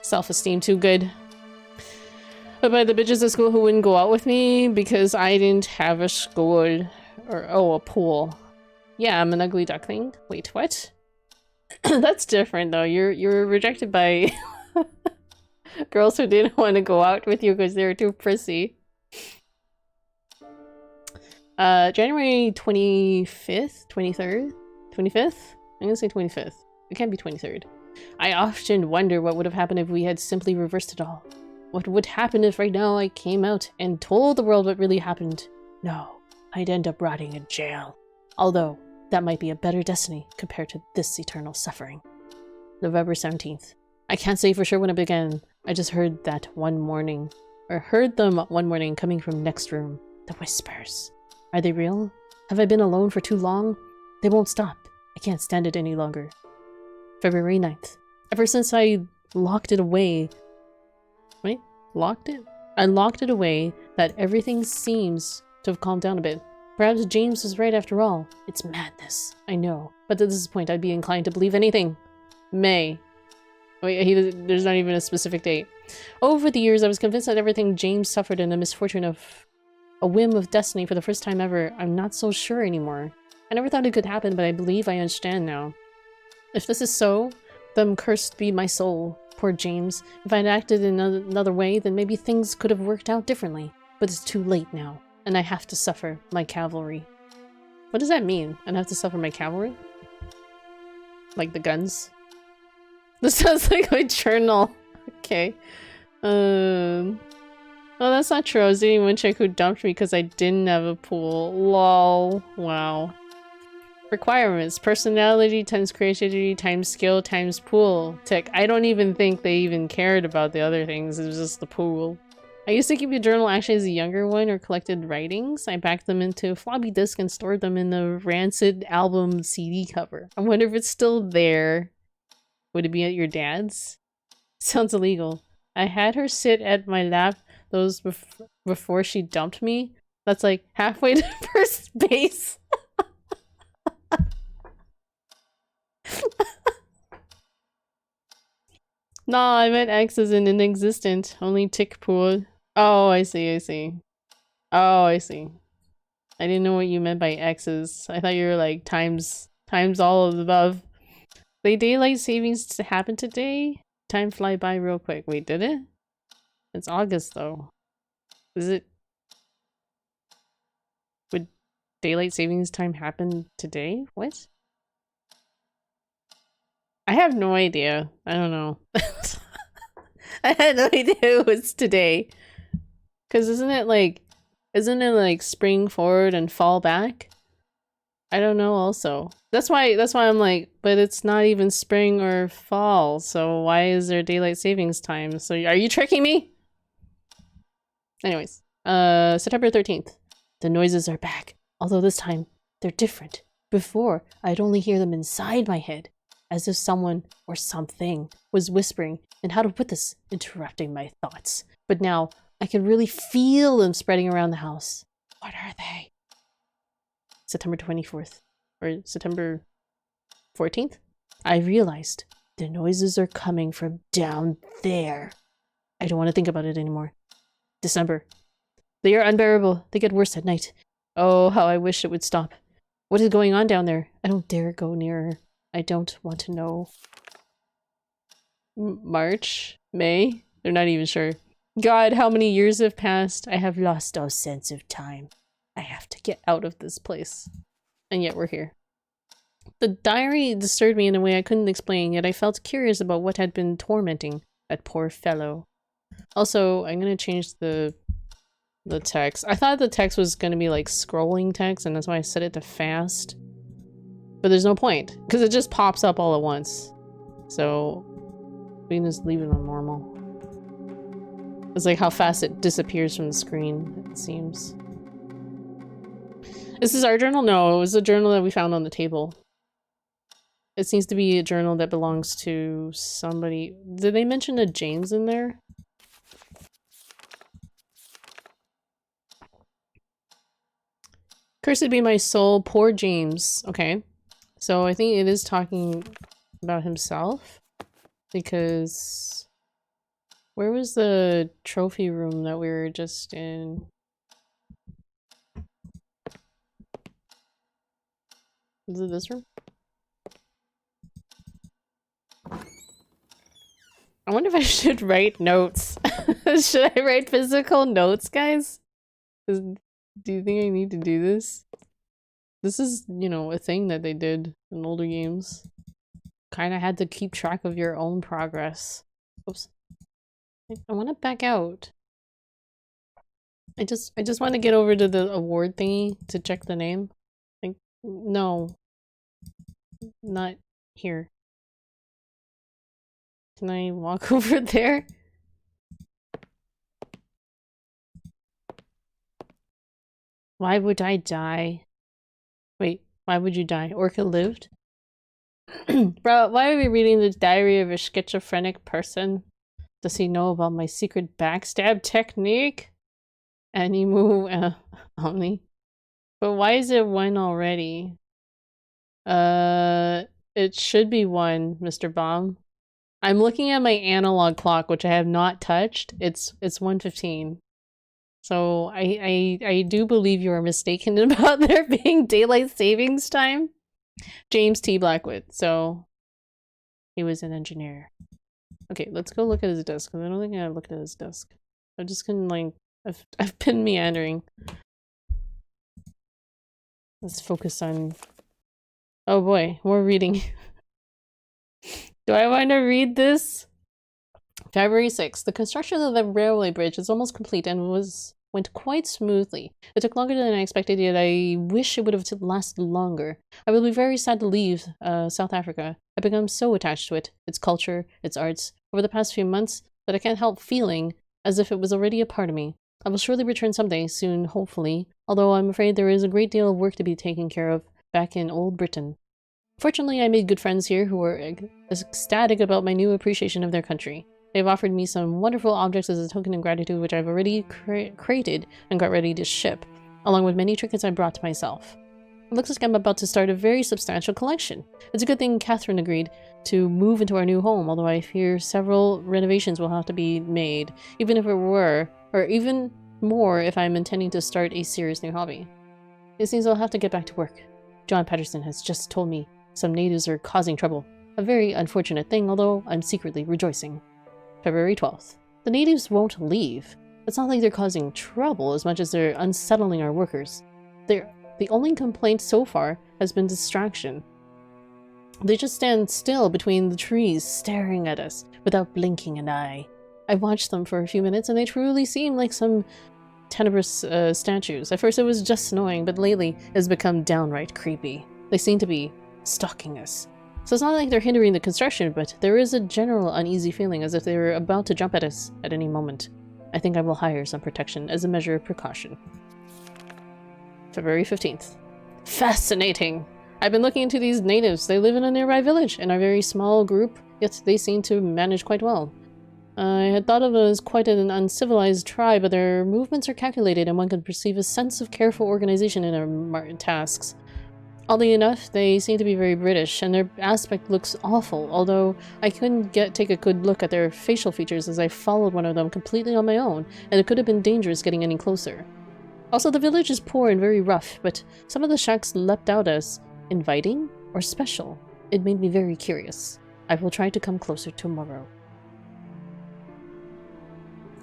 self-esteem too good. But by the bitches at school who wouldn't go out with me because I didn't have a school or a pool. Yeah, I'm an ugly duckling. Wait, what? That's different though. You're rejected by girls who didn't want to go out with you because they were too prissy. January 25th? 23rd? 25th? I'm gonna say 25th. It can't be 23rd. I often wonder what would have happened if we had simply reversed it all. What would happen if right now I came out and told the world what really happened? No, I'd end up rotting in jail. Although, that might be a better destiny compared to this eternal suffering. November 17th. I can't say for sure when it began. I just heard them one morning coming from next room. The whispers. Are they real? Have I been alone for too long? They won't stop. I can't stand it any longer. February 9th. Ever since I locked it away... Wait? Locked it? I locked it away that everything seems to have calmed down a bit. Perhaps James was right after all. It's madness, I know. But at this point, I'd be inclined to believe anything. May. Wait, there's not even a specific date. Over the years, I was convinced that everything James suffered in the misfortune of a whim of destiny for the first time ever. I'm not so sure anymore. I never thought it could happen, but I believe I understand now. If this is so, then cursed be my soul. Poor James. If I'd acted in another way, then maybe things could have worked out differently. But it's too late now, and I have to suffer my cavalry. What does that mean? I have to suffer my cavalry? Like the guns? This sounds like my journal. Okay. Well, that's not true. I was dating one chick who dumped me because I didn't have a pool. Lol. Wow. Requirements. Personality times creativity times skill times pool. Tick. I don't even think they even cared about the other things. It was just the pool. I used to keep a journal actually as a younger one or collected writings. I packed them into a floppy disk and stored them in the Rancid album CD cover. I wonder if it's still there. Would it be at your dad's? Sounds illegal. I had her sit at my lap before she dumped me. That's like halfway to first base. Nah, I meant X as in inexistent. Only tick pool. Oh, I see, I see. Oh, I see. I didn't know what you meant by X's. I thought you were like times all of the above. The daylight savings happen today? Time fly by real quick. Wait, did it? It's August though. Is it? Would daylight savings time happen today? What? I have no idea. I don't know. I had no idea it was today. Cause isn't it like spring forward and fall back? I don't know also. That's why I'm like, but it's not even spring or fall, so why is there daylight savings time? So are you tricking me? Anyways, September 13th. The noises are back, although this time they're different. Before, I'd only hear them inside my head, as if someone or something was whispering, and how to put this, interrupting my thoughts. But now, I can really feel them spreading around the house. What are they? September 24th. Or September 14th? I realized the noises are coming from down there. I don't want to think about it anymore. December. They are unbearable. They get worse at night. Oh, how I wish it would stop. What is going on down there? I don't dare go nearer. I don't want to know. March? May? They're not even sure. God, how many years have passed? I have lost all sense of time. I have to get out of this place. And yet we're here. The diary disturbed me in a way I couldn't explain, yet I felt curious about what had been tormenting that poor fellow. Also, I'm gonna change the text. I thought the text was gonna be like scrolling text, and that's why I set it to fast. But there's no point, because it just pops up all at once. So, we can just leave it on normal. It's like how fast it disappears from the screen, it seems. Is this our journal? No, it was a journal that we found on the table. It seems to be a journal that belongs to somebody. Did they mention a James in there? Cursed be my soul, poor James. Okay. So I think it is talking about himself. Because where was the trophy room that we were just in? Is it this room? I wonder if I should write notes. Should I write physical notes, guys? Do you think I need to do this? This is, you know, a thing that they did in older games. Kind of had to keep track of your own progress. Oops. I want to back out. I just want to get over to the award thingy to check the name. Like, no. Not here. Can I walk over there? Why would I die? Wait, why would you die? Orca lived? Bro, why are we reading the diary of a schizophrenic person? Does he know about my secret backstab technique? Animu Omni. But why is it 1 already? It should be 1, Mr. Bomb. I'm looking at my analog clock, which I have not touched. It's 1:15. So I do believe you are mistaken about there being daylight savings time. James T. Blackwood. So he was an engineer. Okay, let's go look at his desk, because I don't think I've looked at his desk. I just couldn't, like, I've been meandering. Let's focus on... Oh boy, more reading. Do I want to read this? February 6th. The construction of the railway bridge is almost complete and went quite smoothly. It took longer than I expected, yet I wish it would have lasted longer. I will be very sad to leave South Africa. I've become so attached to it, its culture, its arts, over the past few months, that I can't help feeling as if it was already a part of me. I will surely return someday, soon, hopefully, although I'm afraid there is a great deal of work to be taken care of back in old Britain. Fortunately, I made good friends here who were ecstatic about my new appreciation of their country. They have offered me some wonderful objects as a token of gratitude, which I've already created and got ready to ship, along with many trinkets I brought to myself. It looks like I'm about to start a very substantial collection. It's a good thing Catherine agreed to move into our new home, although I fear several renovations will have to be made, even if it were, or even more if I'm intending to start a serious new hobby. It seems I'll have to get back to work. John Patterson has just told me some natives are causing trouble. A very unfortunate thing, although I'm secretly rejoicing. February 12th. The natives won't leave. It's not like they're causing trouble as much as they're unsettling our workers. The only complaint so far has been distraction. They just stand still between the trees, staring at us, without blinking an eye. I watched them for a few minutes, and they truly seem like some tenebrous statues. At first it was just annoying, but lately it has become downright creepy. They seem to be stalking us. So it's not like they're hindering the construction, but there is a general uneasy feeling as if they were about to jump at us at any moment. I think I will hire some protection as a measure of precaution. February 15th. Fascinating! I've been looking into these natives. They live in a nearby village, in a very small group, yet they seem to manage quite well. I had thought of them as quite an uncivilized tribe, but their movements are calculated and one can perceive a sense of careful organization in their tasks. Oddly enough, they seem to be very British, and their aspect looks awful, although I couldn't take a good look at their facial features as I followed one of them completely on my own, and it could have been dangerous getting any closer. Also, the village is poor and very rough, but some of the shacks leapt out as inviting or special. It made me very curious. I will try to come closer tomorrow.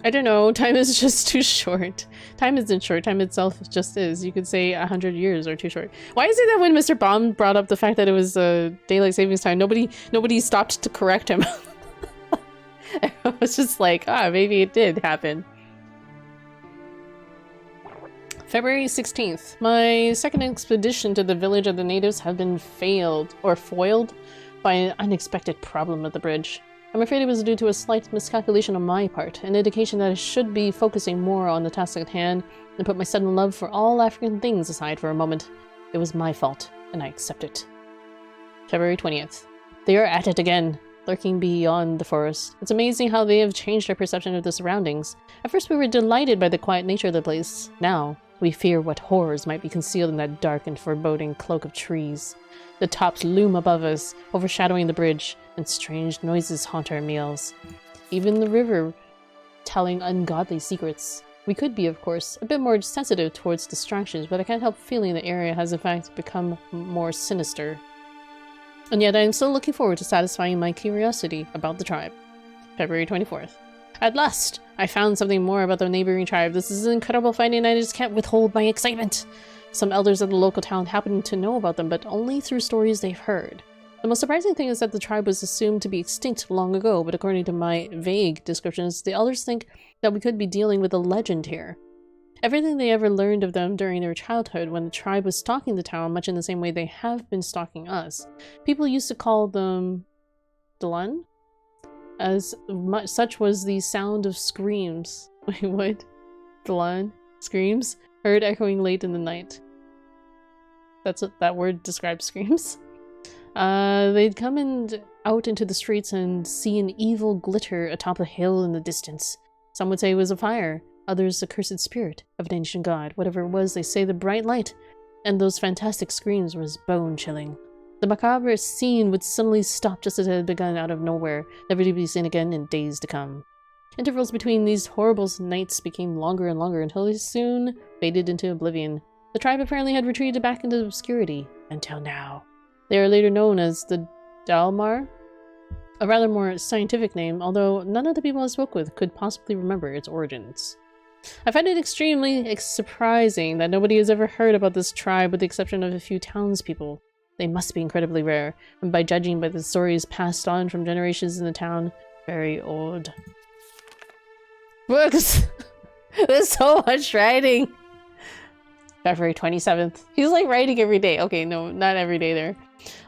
I don't know, time is just too short. Time isn't short, time itself just is. You could say 100 years are too short. Why is it that when Mr. Bomb brought up the fact that it was daylight savings time, nobody stopped to correct him? I was just like, maybe it did happen. February 16th. My second expedition to the village of the natives have been foiled by an unexpected problem at the bridge. I'm afraid it was due to a slight miscalculation on my part, an indication that I should be focusing more on the task at hand and put my sudden love for all African things aside for a moment. It was my fault, and I accept it. February 20th. They are at it again, lurking beyond the forest. It's amazing how they have changed our perception of the surroundings. At first we were delighted by the quiet nature of the place. Now, we fear what horrors might be concealed in that dark and foreboding cloak of trees. The tops loom above us, overshadowing the bridge, and strange noises haunt our meals. Even the river telling ungodly secrets. We could be, of course, a bit more sensitive towards distractions, but I can't help feeling the area has in fact become more sinister. And yet I am still looking forward to satisfying my curiosity about the tribe. February 24th. At last! I found something more about the neighboring tribe. This is an incredible finding, and I just can't withhold my excitement. Some elders of the local town happen to know about them, but only through stories they've heard. The most surprising thing is that the tribe was assumed to be extinct long ago, but according to my vague descriptions, the elders think that we could be dealing with a legend here. Everything they ever learned of them during their childhood, when the tribe was stalking the town, much in the same way they have been stalking us. People used to call them Dlun, as much such was the sound of screams. Wait, what? Dlun? Screams? Heard echoing late in the night. That's what that word describes, screams. They'd come out into the streets and see an evil glitter atop a hill in the distance. Some would say it was a fire. others a cursed spirit of an ancient god. Whatever it was, they say the bright light and those fantastic screams was bone-chilling. The macabre scene would suddenly stop just as it had begun out of nowhere, never to be seen again in days to come. Intervals between these horrible nights became longer and longer until they soon faded into oblivion. The tribe apparently had retreated back into obscurity, until now. They are later known as the Dalmar, a rather more scientific name, although none of the people I spoke with could possibly remember its origins. I find it extremely surprising that nobody has ever heard about this tribe with the exception of a few townspeople. They must be incredibly rare, and by judging by the stories passed on from generations in the town, very old. Books! There's so much writing! February 27th. He's like writing every day. Okay, no, not every day there.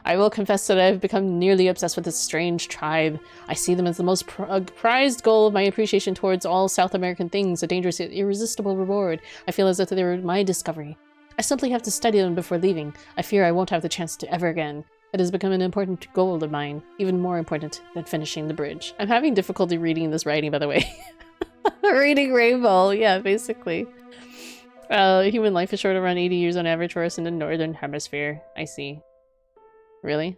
I will confess that I've become nearly obsessed with this strange tribe. I see them as the most prized goal of my appreciation towards all South American things, a dangerous yet irresistible reward. I feel as if they were my discovery. I simply have to study them before leaving. I fear I won't have the chance to ever again. It has become an important goal of mine, even more important than finishing the bridge. I'm having difficulty reading this writing, by the way. Reading Rainbow, yeah, basically. Human life is short around 80 years on average for us in the Northern Hemisphere. I see. Really?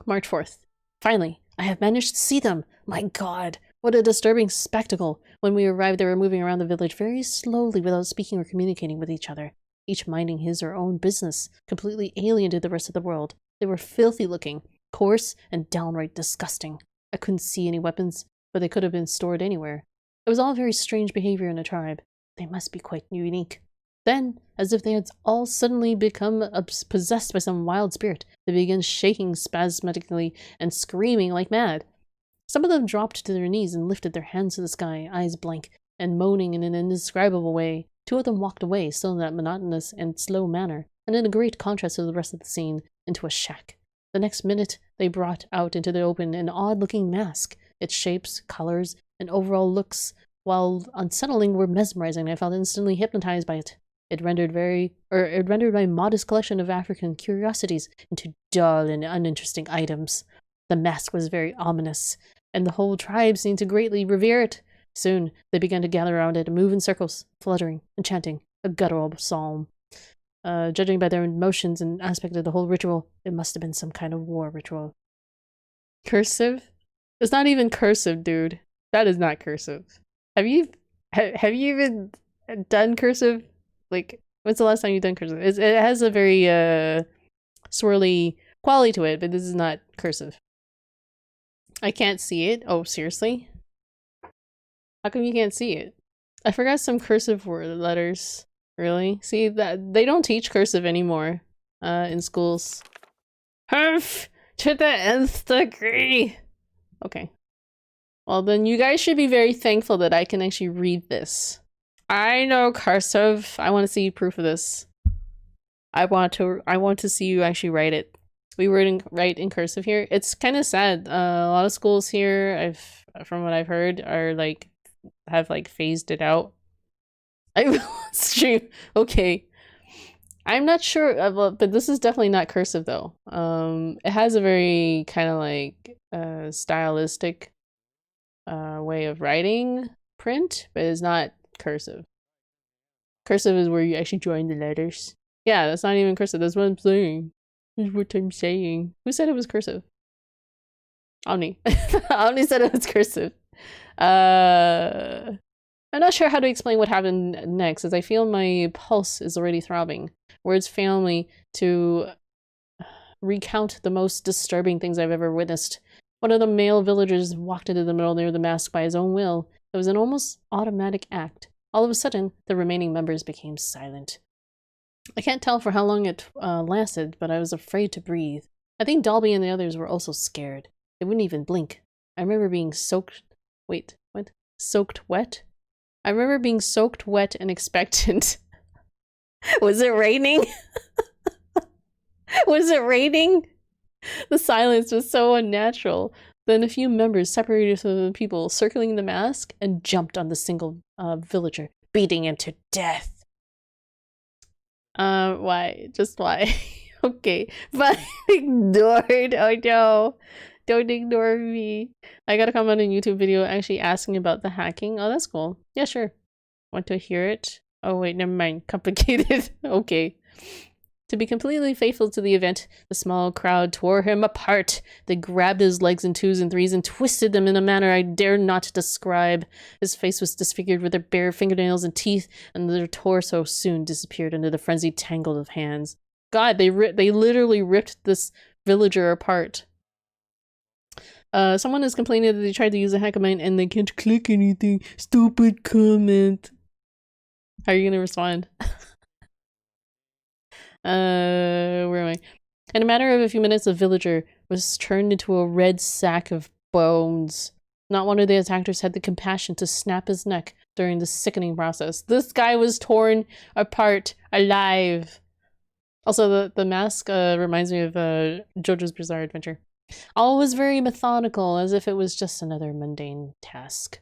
March 4th. Finally, I have managed to see them! My god! What a disturbing spectacle! When we arrived, they were moving around the village very slowly without speaking or communicating with each other. Each minding his or own business, completely alien to the rest of the world. They were filthy looking, coarse, and downright disgusting. I couldn't see any weapons, but they could have been stored anywhere. It was all very strange behavior in a tribe. They must be quite unique. Then, as if they had all suddenly become possessed by some wild spirit, they began shaking spasmodically and screaming like mad. Some of them dropped to their knees and lifted their hands to the sky, eyes blank, and moaning in an indescribable way. Two of them walked away, still in that monotonous and slow manner, and in a great contrast to the rest of the scene, into a shack. The next minute, they brought out into the open an odd-looking mask. Its shapes, colors, and overall looks, while unsettling, were mesmerizing. I felt instantly hypnotized by it. It rendered my modest collection of African curiosities into dull and uninteresting items. The mask was very ominous, and the whole tribe seemed to greatly revere it. Soon, they began to gather around it and move in circles, fluttering and chanting a guttural psalm. Judging by their motions and aspect of the whole ritual, it must have been some kind of war ritual. Cursive? It's not even cursive, dude. That is not cursive. Have you even done cursive? Like, when's the last time you've done cursive? It has a very swirly quality to it, but this is not cursive. I can't see it. Oh, seriously? How come you can't see it? I forgot some cursive word letters. Really? See, that they don't teach cursive anymore in schools. Herf! To the nth degree! Okay. Well, then you guys should be very thankful that I can actually read this. I know cursive. I want to see proof of this. I want to see you actually write it. We write in cursive here. It's kind of sad. A lot of schools here, from what I've heard, are have phased it out. I stream. Okay. I'm not sure, but this is definitely not cursive though. It has a very kind of stylistic way of writing print, but it's not cursive. Cursive is where you actually join the letters. Yeah, that's not even cursive. That's what I'm saying. That's what I'm saying. Who said it was cursive? Omni. Omni said it was cursive. I'm not sure how to explain what happened next, as I feel my pulse is already throbbing. Words fail me to recount the most disturbing things I've ever witnessed. One of the male villagers walked into the middle near the mask by his own will. It was an almost automatic act. All of a sudden, the remaining members became silent. I can't tell for how long it lasted, but I was afraid to breathe. I think Dalby and the others were also scared. They wouldn't even blink. I remember being soaked... Wait, what? Soaked wet? I remember being soaked wet and expectant. Was it raining? Was it raining? The silence was so unnatural. Then a few members separated from the people circling the mask and jumped on the single villager, beating him to death. Why? Just why? Okay, but ignored. Oh no. Don't ignore me. I got a comment on a YouTube video actually asking about the hacking. Oh, that's cool. Yeah, sure. Want to hear it? Oh wait, never mind. Complicated. Okay. To be completely faithful to the event, the small crowd tore him apart. They grabbed his legs in twos and threes and twisted them in a manner I dare not describe. His face was disfigured with their bare fingernails and teeth, and their torso soon disappeared under the frenzied tangle of hands. God, they literally ripped this villager apart. Someone is complaining that they tried to use a hack of mine and they can't click anything. Stupid comment. How are you gonna respond? Where am I? In a matter of a few minutes, the villager was turned into a red sack of bones. Not one of the attackers had the compassion to snap his neck during the sickening process. This guy was torn apart alive. Also, the mask reminds me of JoJo's Bizarre Adventure. All was very methodical, as if it was just another mundane task.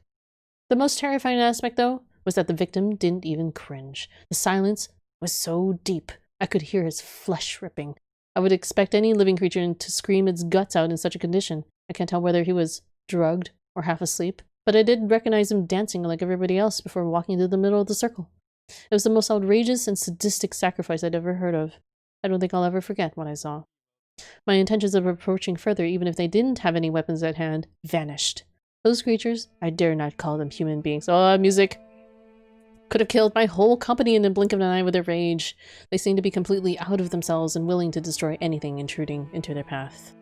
The most terrifying aspect, though, was that the victim didn't even cringe. The silence was so deep, I could hear his flesh ripping. I would expect any living creature to scream its guts out in such a condition. I can't tell whether he was drugged or half asleep, but I did recognize him dancing like everybody else before walking to the middle of the circle. It was the most outrageous and sadistic sacrifice I'd ever heard of. I don't think I'll ever forget what I saw. My intentions of approaching further, even if they didn't have any weapons at hand, vanished. Those creatures, I dare not call them human beings. Oh, music! Could have killed my whole company in the blink of an eye with their rage. They seemed to be completely out of themselves and willing to destroy anything intruding into their path.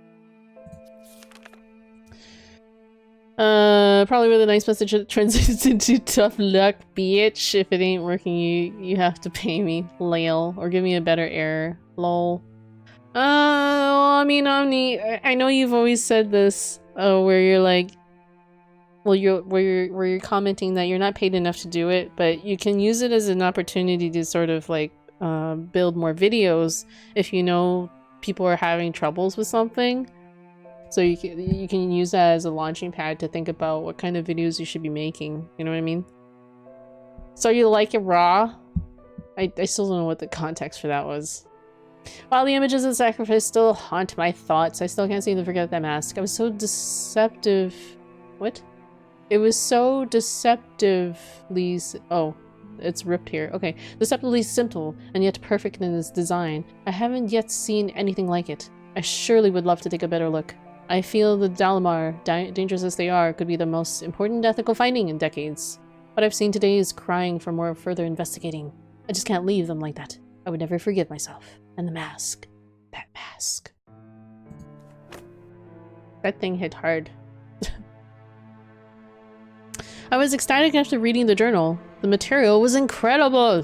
Probably with a nice message that translates into tough luck, bitch. If it ain't working, you have to pay me, lol, or give me a better error, lol. Well, I mean, Omni, I know you've always said this, where you're like, well, where you're commenting that you're not paid enough to do it, but you can use it as an opportunity to sort of like build more videos if you know people are having troubles with something. So you can use that as a launching pad to think about what kind of videos you should be making. You know what I mean? So you like it raw? I still don't know what the context for that was. While the images of sacrifice still haunt my thoughts, I still can't seem to forget that mask. I was so deceptive. What? It was so deceptively... Oh, it's ripped here. Okay. Deceptively simple, and yet perfect in its design. I haven't yet seen anything like it. I surely would love to take a better look. I feel the Dalamar, dangerous as they are, could be the most important ethical finding in decades. What I've seen today is crying for more further investigating. I just can't leave them like that. I would never forgive myself. And the mask. That mask. That thing hit hard. I was ecstatic after reading the journal. The material was incredible!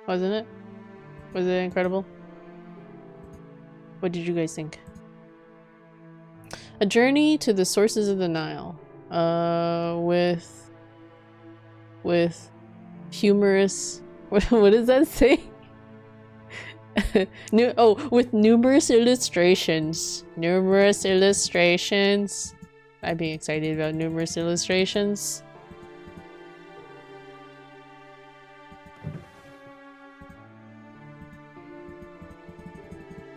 Wasn't it? Was it incredible? What did you guys think? A journey to the sources of the Nile. With humorous... What does that say? With numerous illustrations. Numerous illustrations. I'd be excited about numerous illustrations.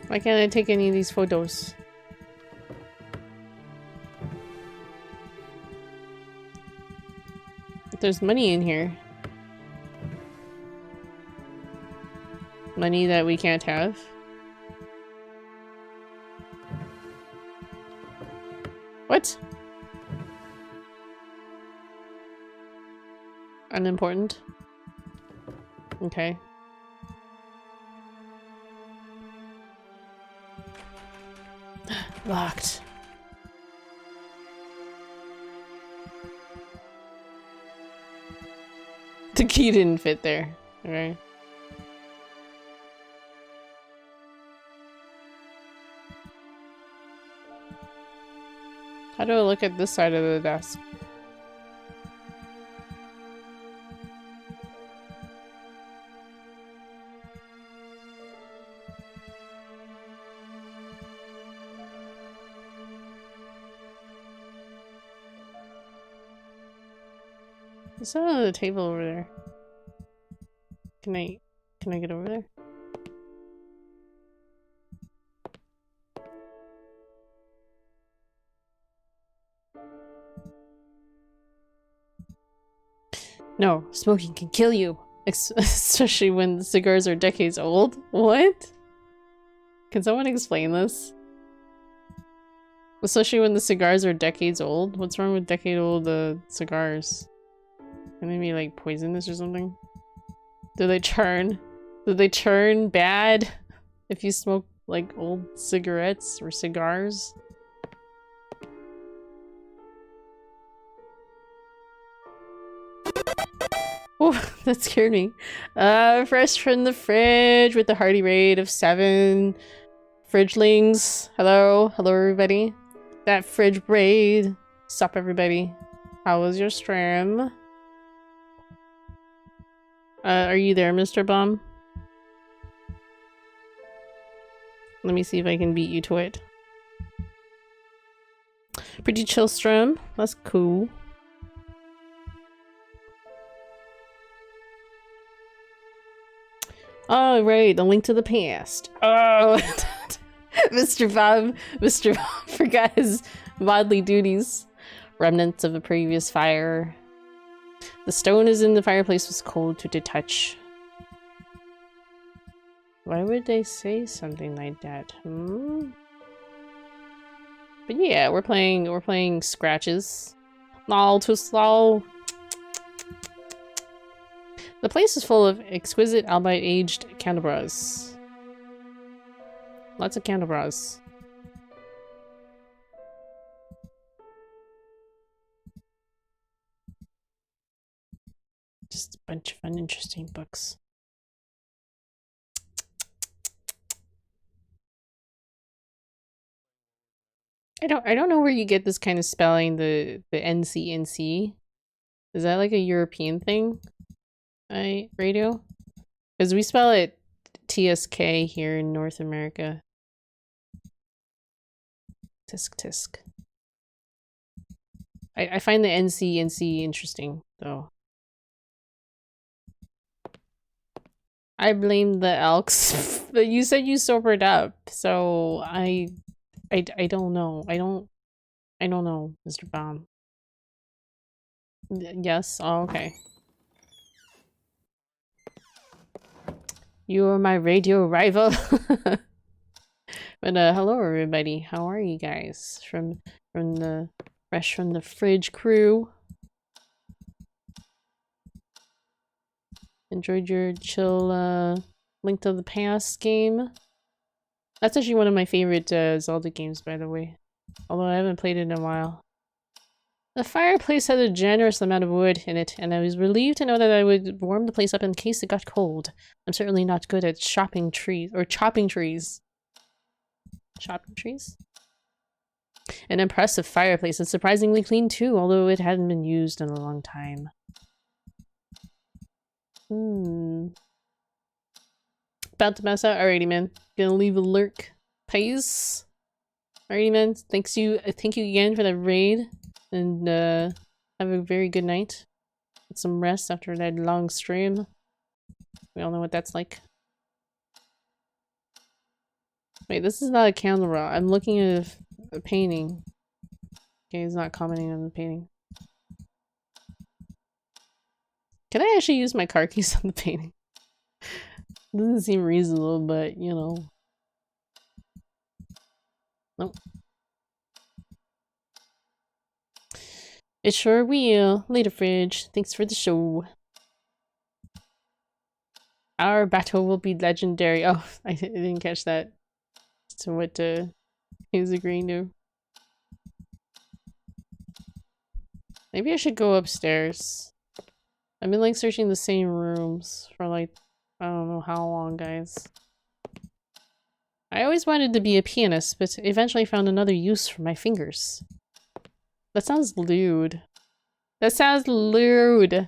Why can't I take any of these photos? There's money in here. Money that we can't have. What? Unimportant. Okay. Locked. The key didn't fit there. Okay. How do I look at this side of the desk? What's on the table over there? Can I get over there? No, smoking can kill you. Especially when the cigars are decades old. What? Can someone explain this? Especially when the cigars are decades old? What's wrong with decade-old cigars? Can they be like poisonous or something? Do they turn bad if you smoke like old cigarettes or cigars? Oh, that scared me. Fresh from the fridge with the hearty rate of 7 fridgelings. Hello, hello everybody. That fridge braid. Sup everybody. How was your stream? Are you there, Mr. Bum? Let me see if I can beat you to it. Pretty chill stream. That's cool. Oh, right, the link to the past. Oh, Mr. Bob forgot his bodily duties. Remnants of a previous fire. The stone is in the fireplace was cold to the touch. Why would they say something like that? Hmm? But yeah, we're playing scratches. No, too slow. The place is full of exquisite, albeit aged candelabras. Lots of candelabras. Just a bunch of uninteresting books. I don't know where you get this kind of spelling, the NCNC. Is that like a European thing? Radio? Because we spell it TSK here in North America. Tisk tisk. I find the NCNC interesting though. I blame the elks. But you said you sobered up, so I don't know. I don't know, Mr. Baum. Yes? Oh, okay. You are my radio rival. But hello everybody. How are you guys? From the fresh from the fridge crew. Enjoyed your chill Link to the Past game. That's actually one of my favorite Zelda games, by the way. Although I haven't played it in a while. The fireplace had a generous amount of wood in it, and I was relieved to know that I would warm the place up in case it got cold. I'm certainly not good at chopping trees. Chopping trees? An impressive fireplace, and surprisingly clean too, although it hadn't been used in a long time. About to mess out? Alrighty, man. Gonna leave a lurk. Peace. Alrighty, man. Thank you again for that raid. And have a very good night. Get some rest after that long stream. We all know what that's like. Wait, this is not a camera. I'm looking at a painting. Okay, he's not commenting on the painting. Can I actually use my car keys on the painting? Doesn't seem reasonable, but you know. Nope. It sure will. Later, Fridge. Thanks for the show. Our battle will be legendary. Oh, I didn't catch that. So what he was agreeing to. Maybe I should go upstairs. I've been like searching the same rooms for like, I don't know how long, guys. I always wanted to be a pianist, but eventually found another use for my fingers. That sounds lewd. That sounds lewd.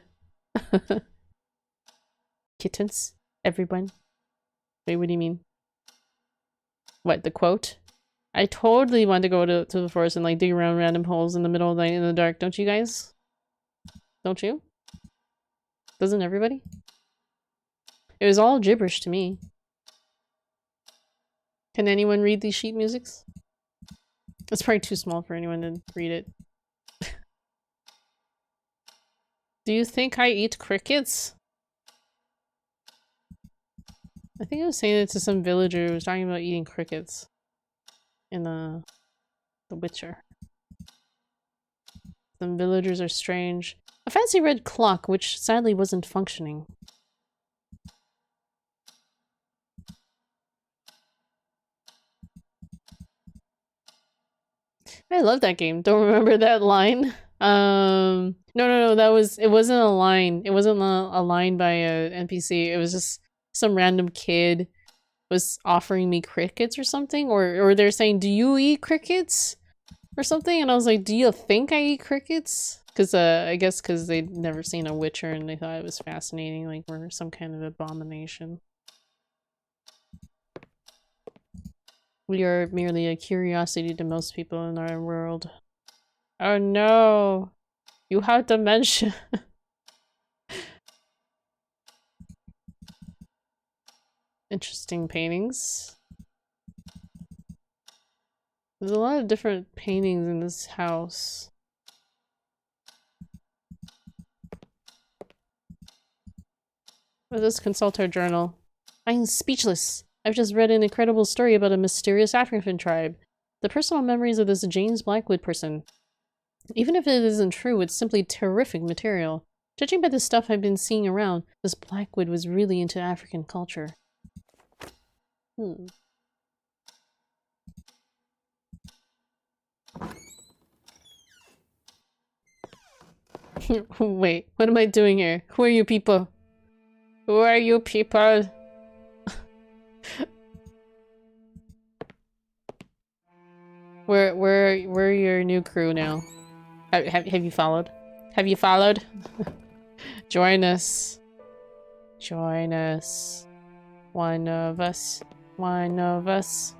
Kittens? Everyone? Wait, what do you mean? What, the quote? I totally want to go to the forest and like dig around random holes in the middle of the night in the dark, don't you guys? Don't you? Doesn't everybody? It was all gibberish to me. Can anyone read these sheet musics? It's probably too small for anyone to read it. Do you think I eat crickets? I think I was saying it to some villager who was talking about eating crickets in The Witcher. Some villagers are strange. A fancy red clock, which sadly wasn't functioning. I love that game. Don't remember that line. No, it wasn't a line. It wasn't a line by a NPC. It was just some random kid was offering me crickets or something, or they're saying, "Do you eat crickets?" or something, and I was like, "Do you think I eat crickets?" Because I guess because they'd never seen a Witcher and they thought it was fascinating, like we're some kind of abomination. We are merely a curiosity to most people in our world. Oh no! You have dementia! Interesting paintings. There's a lot of different paintings in this house. Let us consult our journal. I'm speechless. I've just read an incredible story about a mysterious African tribe. The personal memories of this James Blackwood person. Even if it isn't true, it's simply terrific material. Judging by the stuff I've been seeing around, this Blackwood was really into African culture. Wait, what am I doing here? Who are you people? Who are you people? We're your new crew now. Have you followed? Have you followed? Join us. Join us. One of us. One of us.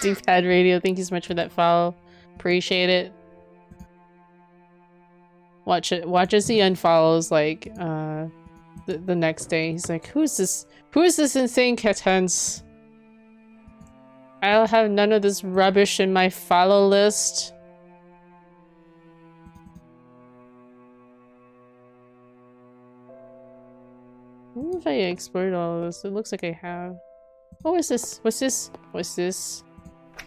Deep Pad Radio, thank you so much for that follow. Appreciate it. Watch as he unfollows, like, the next day. He's like, who's this insane kittens? I'll have none of this rubbish in my follow list. I don't know if I explored all of this. It looks like I have. Oh, what's this? What's this? What's this?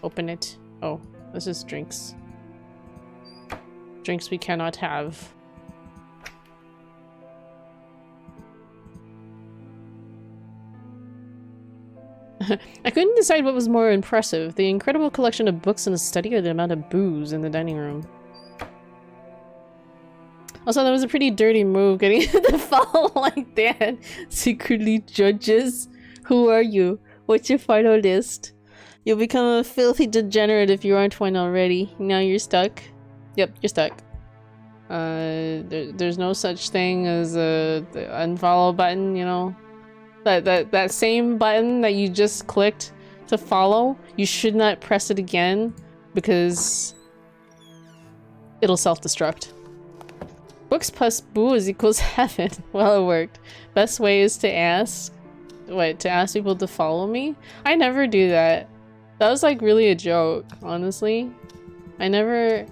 Open it. Oh, this is drinks. Drinks we cannot have. I couldn't decide what was more impressive, the incredible collection of books in the study or the amount of booze in the dining room. Also, that was a pretty dirty move, getting the follow like that. Secretly judges. Who are you? What's your final list? You'll become a filthy degenerate if you aren't one already. Now you're stuck. Yep, you're stuck. There's no such thing as the unfollow button, you know? That same button that you just clicked to follow, you should not press it again because it'll self-destruct. Books plus booze equals heaven. Well, it worked. Best way is to ask... What, to ask people to follow me? I never do that. That was like really a joke, honestly. I don't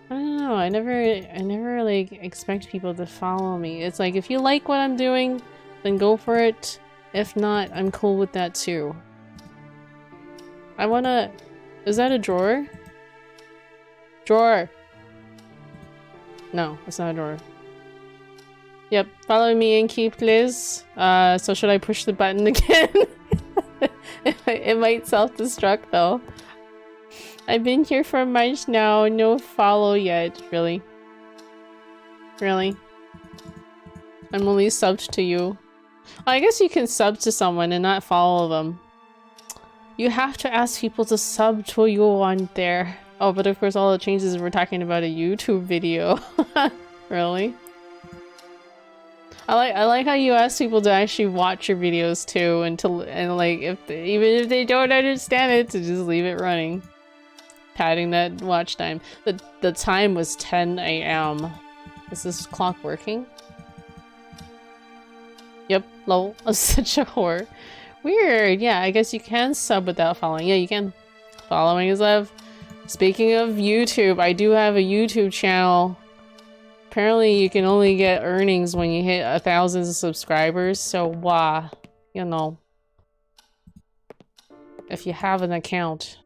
know, I never like expect people to follow me. It's like, if you like what I'm doing, then go for it. If not, I'm cool with that too. I wanna... Is that a drawer? Drawer! No, it's not a drawer. Yep, follow me and keep please. So should I push the button again? It might self-destruct though. I've been here for months now, no follow yet. Really? Really? I'm only subbed to you. I guess you can sub to someone and not follow them. You have to ask people to sub to you on there. Oh, but of course all it changes if we're talking about a YouTube video. Really? I like how you ask people to actually watch your videos too, and like even if they don't understand it, to just leave it running. Padding that watch time. The time was 10 AM. Is this clock working? Yep, lol. I'm such a whore. Weird. Yeah, I guess you can sub without following. Yeah, you can. Following is love. Speaking of YouTube, I do have a YouTube channel. Apparently you can only get earnings when you hit 1,000 subscribers, so you know. If you have an account,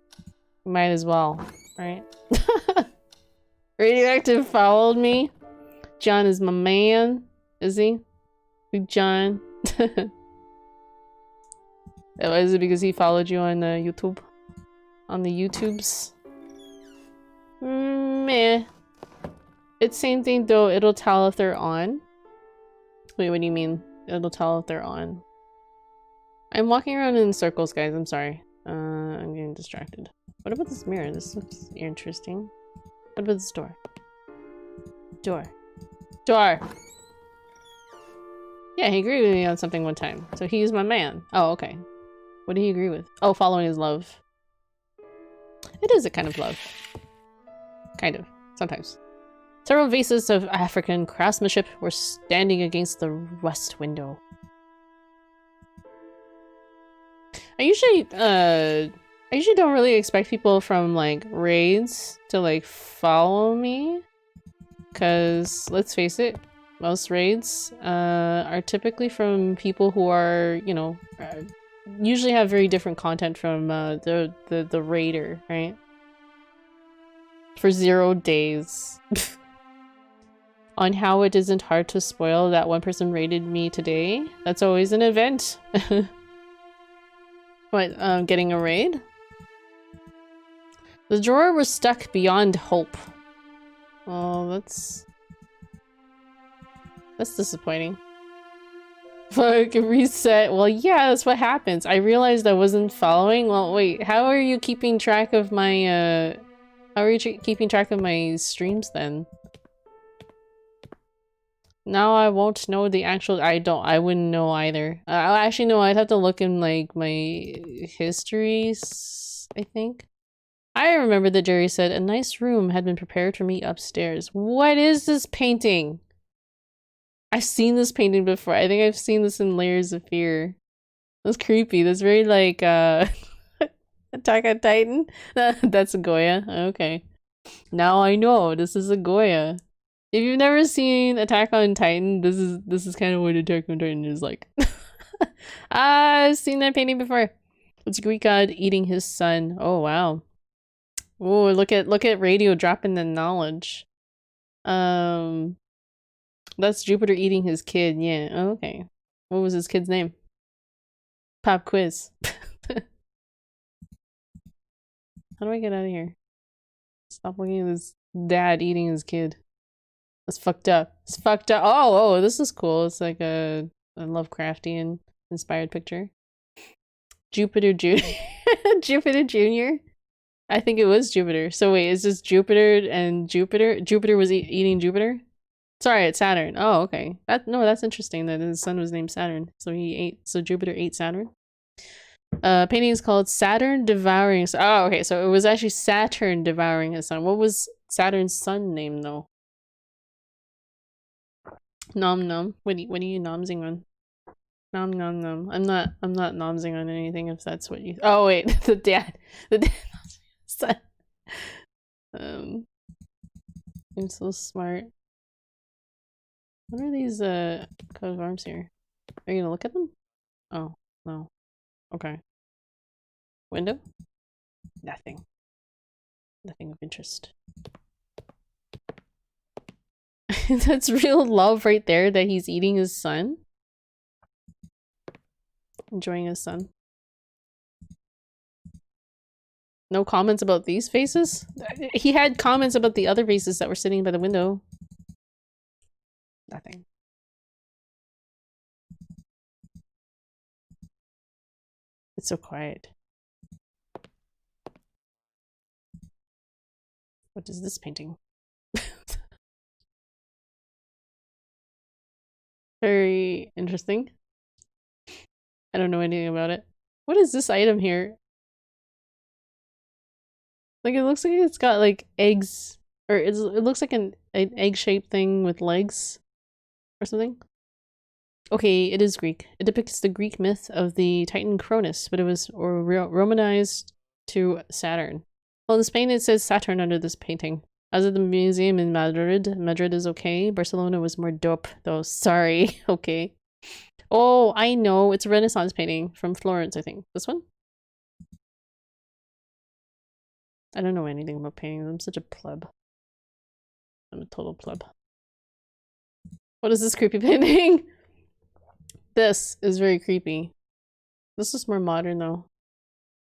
you might as well, right? Radioactive followed me. John is my man. Is he? Big John. Is it because he followed you on YouTube? On the YouTubes? Meh. It's same thing though, it'll tell if they're on. Wait, what do you mean? It'll tell if they're on. I'm walking around in circles, guys, I'm sorry. I'm getting distracted. What about this mirror? This looks interesting. What about this door? Door. Door! Yeah, he agreed with me on something one time. So he's my man. Oh, okay. What did he agree with? Oh, following his love. It is a kind of love. Kind of. Sometimes. Several vases of African craftsmanship were standing against the west window. I usually don't really expect people from, like, raids to, like, follow me. Because, let's face it, most raids are typically from people who are, you know, usually have very different content from the raider, right? For 0 days. On how it isn't hard to spoil that one person raided me today. That's always an event. What, getting a raid? The drawer was stuck beyond hope. Oh, that's disappointing. Fuck, reset. Well, yeah, that's what happens. I realized I wasn't following. Well, wait, how are you keeping track of my, how are you keeping track of my streams then? Now I won't know the actual- I wouldn't know either. Actually, no, I'd have to look in, like, my histories, I think. I remember that Jerry said, a nice room had been prepared for me upstairs. What is this painting? I've seen this painting before. I think I've seen this in Layers of Fear. That's creepy. That's very, like, Attack on Titan? That's a Goya. Okay. Now I know. This is a Goya. If you've never seen Attack on Titan, this is kind of what Attack on Titan is like. I've seen that painting before. It's a Greek god eating his son. Oh wow. Oh, look at Radio dropping the knowledge. That's Jupiter eating his kid. Yeah. Oh, okay. What was his kid's name? Pop quiz. How do I get out of here? Stop looking at this dad eating his kid. That's fucked up. It's fucked up. Oh, this is cool. It's like a Lovecraftian inspired picture. Jupiter Jr. Jupiter Jr. I think it was Jupiter. So wait, is this Jupiter and Jupiter? Jupiter was eating Jupiter? Sorry, it's Saturn. Oh, okay. That's interesting that his son was named Saturn. So Jupiter ate Saturn. Painting is called Saturn Devouring. Oh, okay. So it was actually Saturn devouring his son. What was Saturn's son name though? Nom nom. What are you nomsing on? Nom nom nom. I'm not nomsing on anything if that's what you. Oh wait, the dad son. I'm so smart. What are these coat of arms here? Are you gonna look at them? Oh no. Okay. Window? Nothing. Nothing of interest. That's real love right there that he's eating his son. Enjoying his son. No comments about these faces? He had comments about the other faces that were sitting by the window. Nothing. It's so quiet. What is this painting? Very interesting. I don't know anything about it. What is this item here? Like, it looks like it's got, like, eggs. Or it looks like an egg-shaped thing with legs. Or something. Okay, it is Greek. It depicts the Greek myth of the Titan Cronus, but it was Romanized to Saturn. Well, in Spain it says Saturn under this painting. As of the museum in Madrid, Madrid is okay. Barcelona was more dope, though. Sorry. Okay. Oh, I know. It's a Renaissance painting from Florence, I think. This one? I don't know anything about paintings. I'm such a pleb. I'm a total pleb. What is this creepy painting? This is very creepy. This is more modern, though.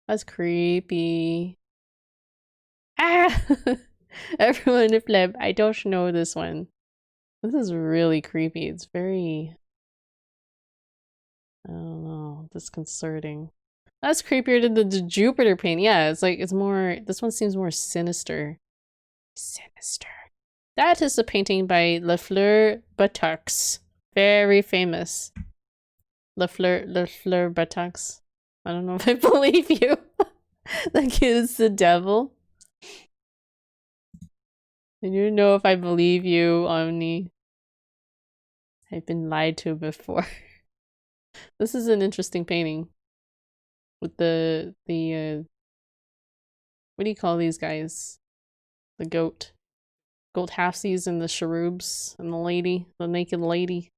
That's creepy. Ah! Everyone a pleb. I don't know this one. This is really creepy. It's very... I don't know. Disconcerting. That's creepier than the Jupiter painting. Yeah, it's like, it's more... This one seems more sinister. Sinister. That is a painting by Lafleur Buttocks. Very famous. Lafleur Buttocks. I don't know if I believe you. That kid is the devil. And you know if I believe you, Omni. I've been lied to before. This is an interesting painting. With the what do you call these guys? The goat. Goat halfsies and the cherubs and the lady, the naked lady.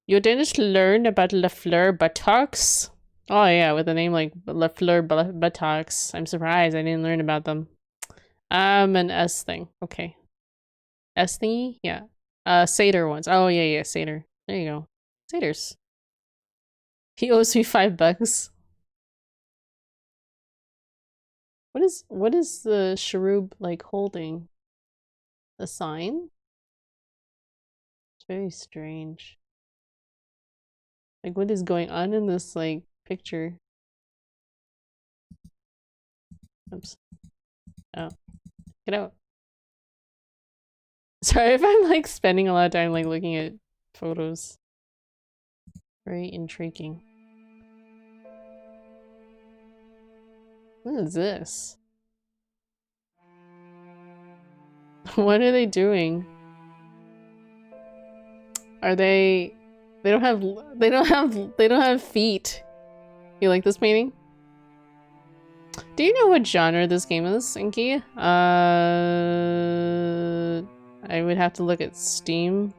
You didn't learn about Lafleur Buttocks? Oh yeah, with a name like Lafleur Buttocks. I'm surprised I didn't learn about them. An S thing. Okay. S thingy? Yeah. Satyr ones. Oh yeah, Satyr. There you go. Satyrs. He owes me $5. What is the cherub like holding? A sign? It's very strange. Like what is going on in this like picture? Oops. Oh. Get out. Sorry if I'm like spending a lot of time like looking at photos. Very intriguing. What is this? What are they doing? Are they don't have feet. You like this painting? Do you know what genre this game is, Inky? I would have to look at Steam.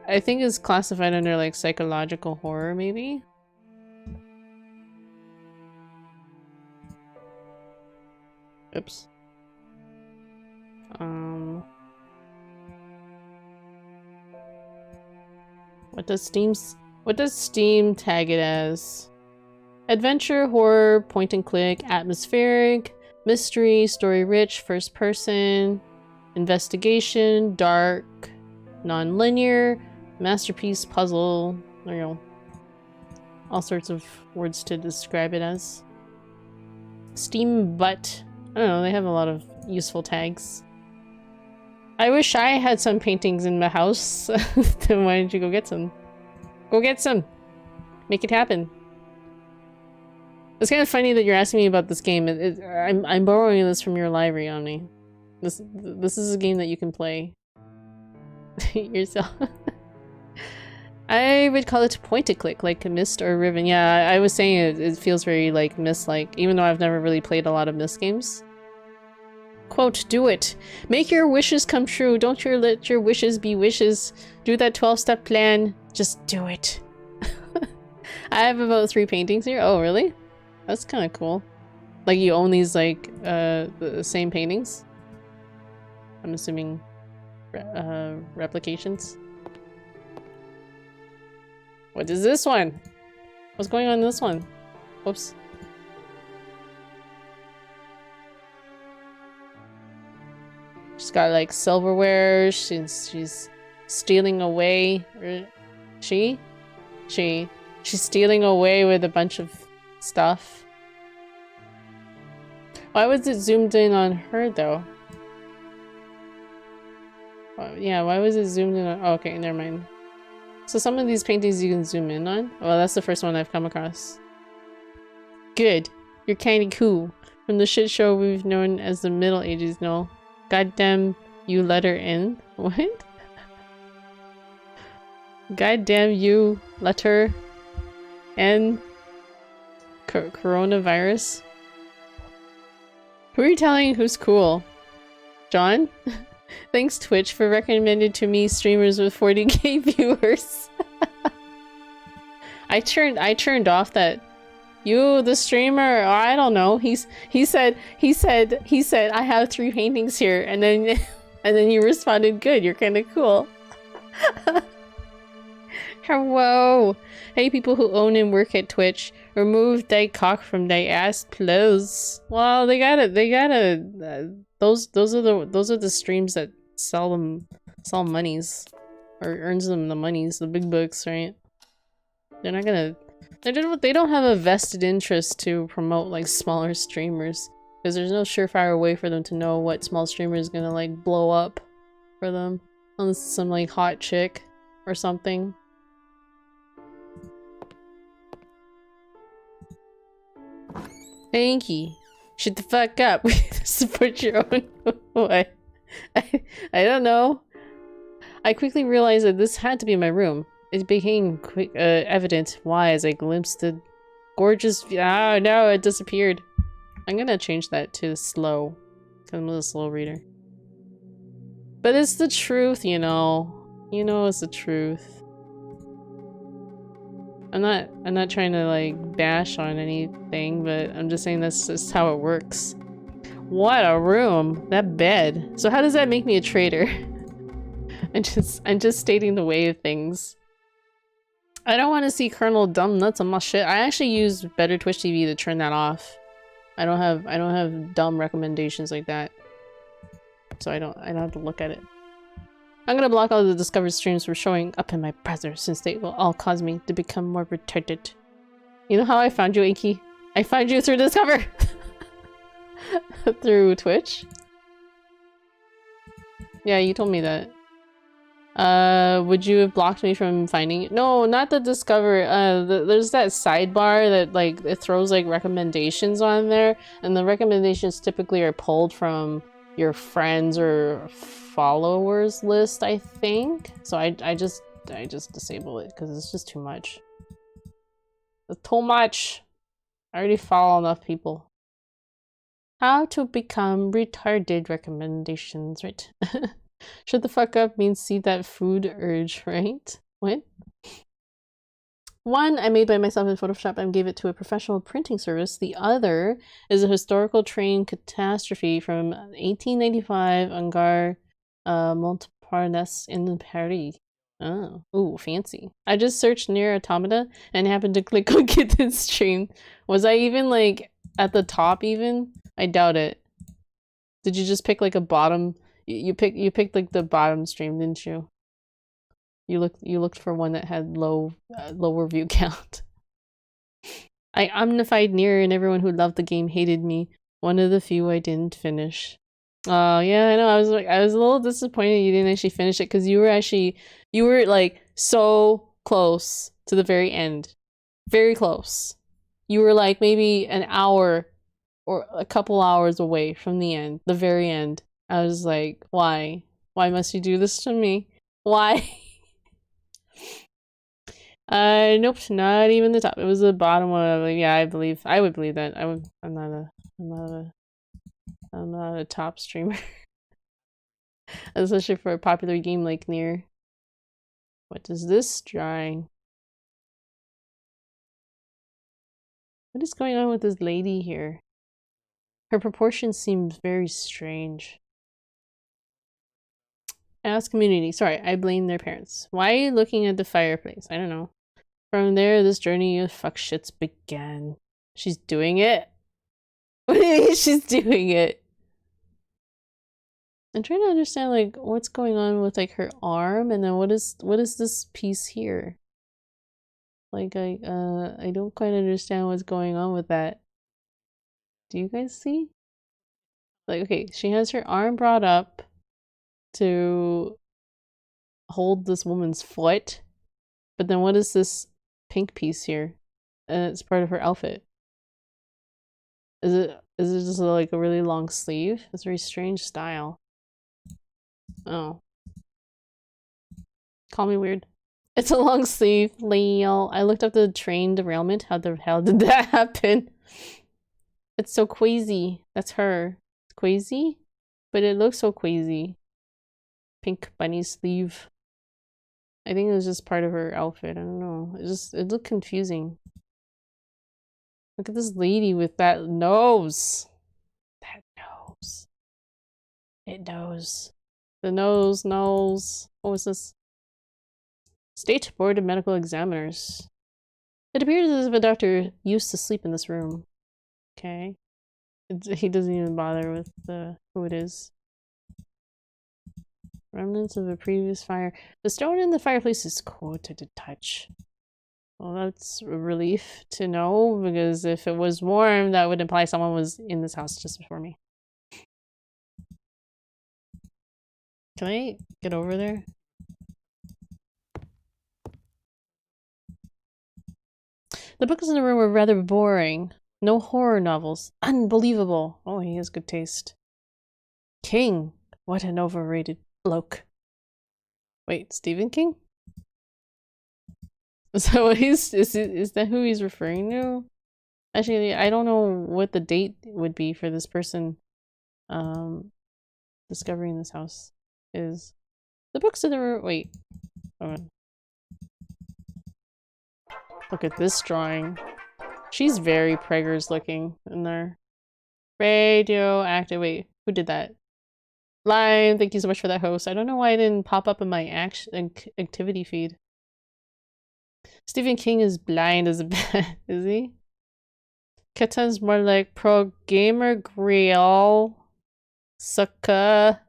I think it's classified under like psychological horror, maybe? Oops. What does Steam tag it as? Adventure, horror, point and click, atmospheric, mystery, story rich, first person, investigation, dark, non-linear, masterpiece, puzzle. There you go. All sorts of words to describe it as. Steam butt. I don't know, they have a lot of useful tags. I wish I had some paintings in my house. Then why didn't you go get some? Go get some! Make it happen. It's kind of funny that you're asking me about this game. I'm borrowing this from your library, Omni. This is a game that you can play yourself. I would call it point and click, like Myst or Riven. Yeah, I was saying it feels very like Myst-like, even though I've never really played a lot of Myst games. Quote, do it. Make your wishes come true. Don't let your wishes be wishes. Do that 12-step plan. Just do it. I have about 3 paintings here. Oh, really? That's kind of cool. Like you own these like the same paintings? I'm assuming replications. What is this one? What's going on in this one? Whoops. She's got like silverware. She's stealing away. She's stealing away with a bunch of stuff. Why was it zoomed in on her though? Yeah, why was it zoomed in on— oh, okay, never mind. So some of these paintings you can zoom in on? Well, that's the first one I've come across. Good. You're kinda cool. From the shit show we've known as the Middle Ages, no. Goddamn, you let her in? What? Goddamn you let her in? Coronavirus? Who are you telling who's cool? John? Thanks Twitch for recommending to me streamers with 40k viewers. I turned off that you the streamer, I don't know. He said I have 3 paintings here, and then and then you responded, good, you're kind of cool. Hello. Hey people who own and work at Twitch, remove thy cock from thy ass, please. Well, they gotta those are the streams that sell monies, or earns them the monies, the big bucks, right? They're not gonna, they don't have a vested interest to promote like smaller streamers, because there's no surefire way for them to know what small streamer is gonna like blow up for them, unless it's some like hot chick or something. Thank you. Shut the fuck up. Support your own way. I don't know. I quickly realized that this had to be my room. It became evident why as I glimpsed the gorgeous view. Oh no, it disappeared. I'm gonna change that to slow, because I'm a slow reader. But it's the truth, you know. You know it's the truth. I'm not trying to like bash on anything, but I'm just saying that's just how it works. What a room! That bed. So how does that make me a traitor? I'm just stating the way of things. I don't want to see Colonel Dumb Nuts on my shit. I actually use Better Twitch TV to turn that off. I don't have dumb recommendations like that. So I don't have to look at it. I'm gonna block all the discovered streams from showing up in my browser, since they will all cause me to become more retarded. You know how I found you, Inky? I found you through Discover! Through Twitch? Yeah, you told me that. Would you have blocked me from finding it? No, not the Discover. There's that sidebar that like it throws like recommendations on there, and the recommendations typically are pulled from your friends or followers list, I think. So I just disable it because it's just too much. It's too much. I already follow enough people. How to become retarded recommendations, right? Shut the fuck up means see that food urge, right? What? One I made by myself in Photoshop and gave it to a professional printing service. The other is a historical train catastrophe from 1895 on Gare Montparnasse in Paris. Oh, ooh, fancy. I just searched near automata and happened to click on Kitten stream. Was I even like at the top even? I doubt it. Did you just pick like a bottom? You picked like the bottom stream, didn't you? You looked for one that had lower view count. I omnified Nier and everyone who loved the game hated me. One of the few I didn't finish. Oh yeah, I know. I was a little disappointed you didn't actually finish it, because you were like so close to the very end. Very close. You were like maybe an hour or a couple hours away from the end, the very end. I was like, why? Why must you do this to me? Why? Nope, not even the top. It was the bottom one. Like, yeah, I would believe that. I'm not a top streamer. Especially for a popular game like Nier. What is this drawing? What is going on with this lady here? Her proportions seem very strange. Ask community. Sorry, I blame their parents. Why are you looking at the fireplace? I don't know. From there, this journey of fuck shits began. She's doing it? What do you mean she's doing it? I'm trying to understand like what's going on with like her arm, and then what is this piece here? Like I don't quite understand what's going on with that. Do you guys see? Like, okay, she has her arm brought up to hold this woman's foot, but then what is this pink piece here? And it's part of her outfit. Is it just like a really long sleeve? It's a very strange style. Oh. Call me weird. It's a long sleeve, Leo. I looked up the train derailment. How the hell did that happen? It's so queasy. That's her. Quasi? But it looks so quasi. Pink bunny sleeve. I think it was just part of her outfit. I don't know. It looked confusing. Look at this lady with that nose. That nose. It knows. The nose knows. What was this? State Board of Medical Examiners. It appears as if a doctor used to sleep in this room. Okay. He doesn't even bother with who it is. Remnants of a previous fire. The stone in the fireplace is cold to the touch. Well, that's a relief to know, because if it was warm, that would imply someone was in this house just before me. Can I get over there? The books in the room were rather boring. No horror novels. Unbelievable. Oh, he has good taste. King. What an overrated bloke. Wait, Stephen King? Is that what is that who he's referring to? Actually, I don't know what the date would be for this person discovering this house is. The books in the room. Wait. Hold on. Look at this drawing. She's very preggers looking in there. Radioactive. Wait, who did that? Lion, thank you so much for that host. I don't know why it didn't pop up in my activity feed. Stephen King is blind as a bat, is he? Katan's more like pro gamer grill. Sucka.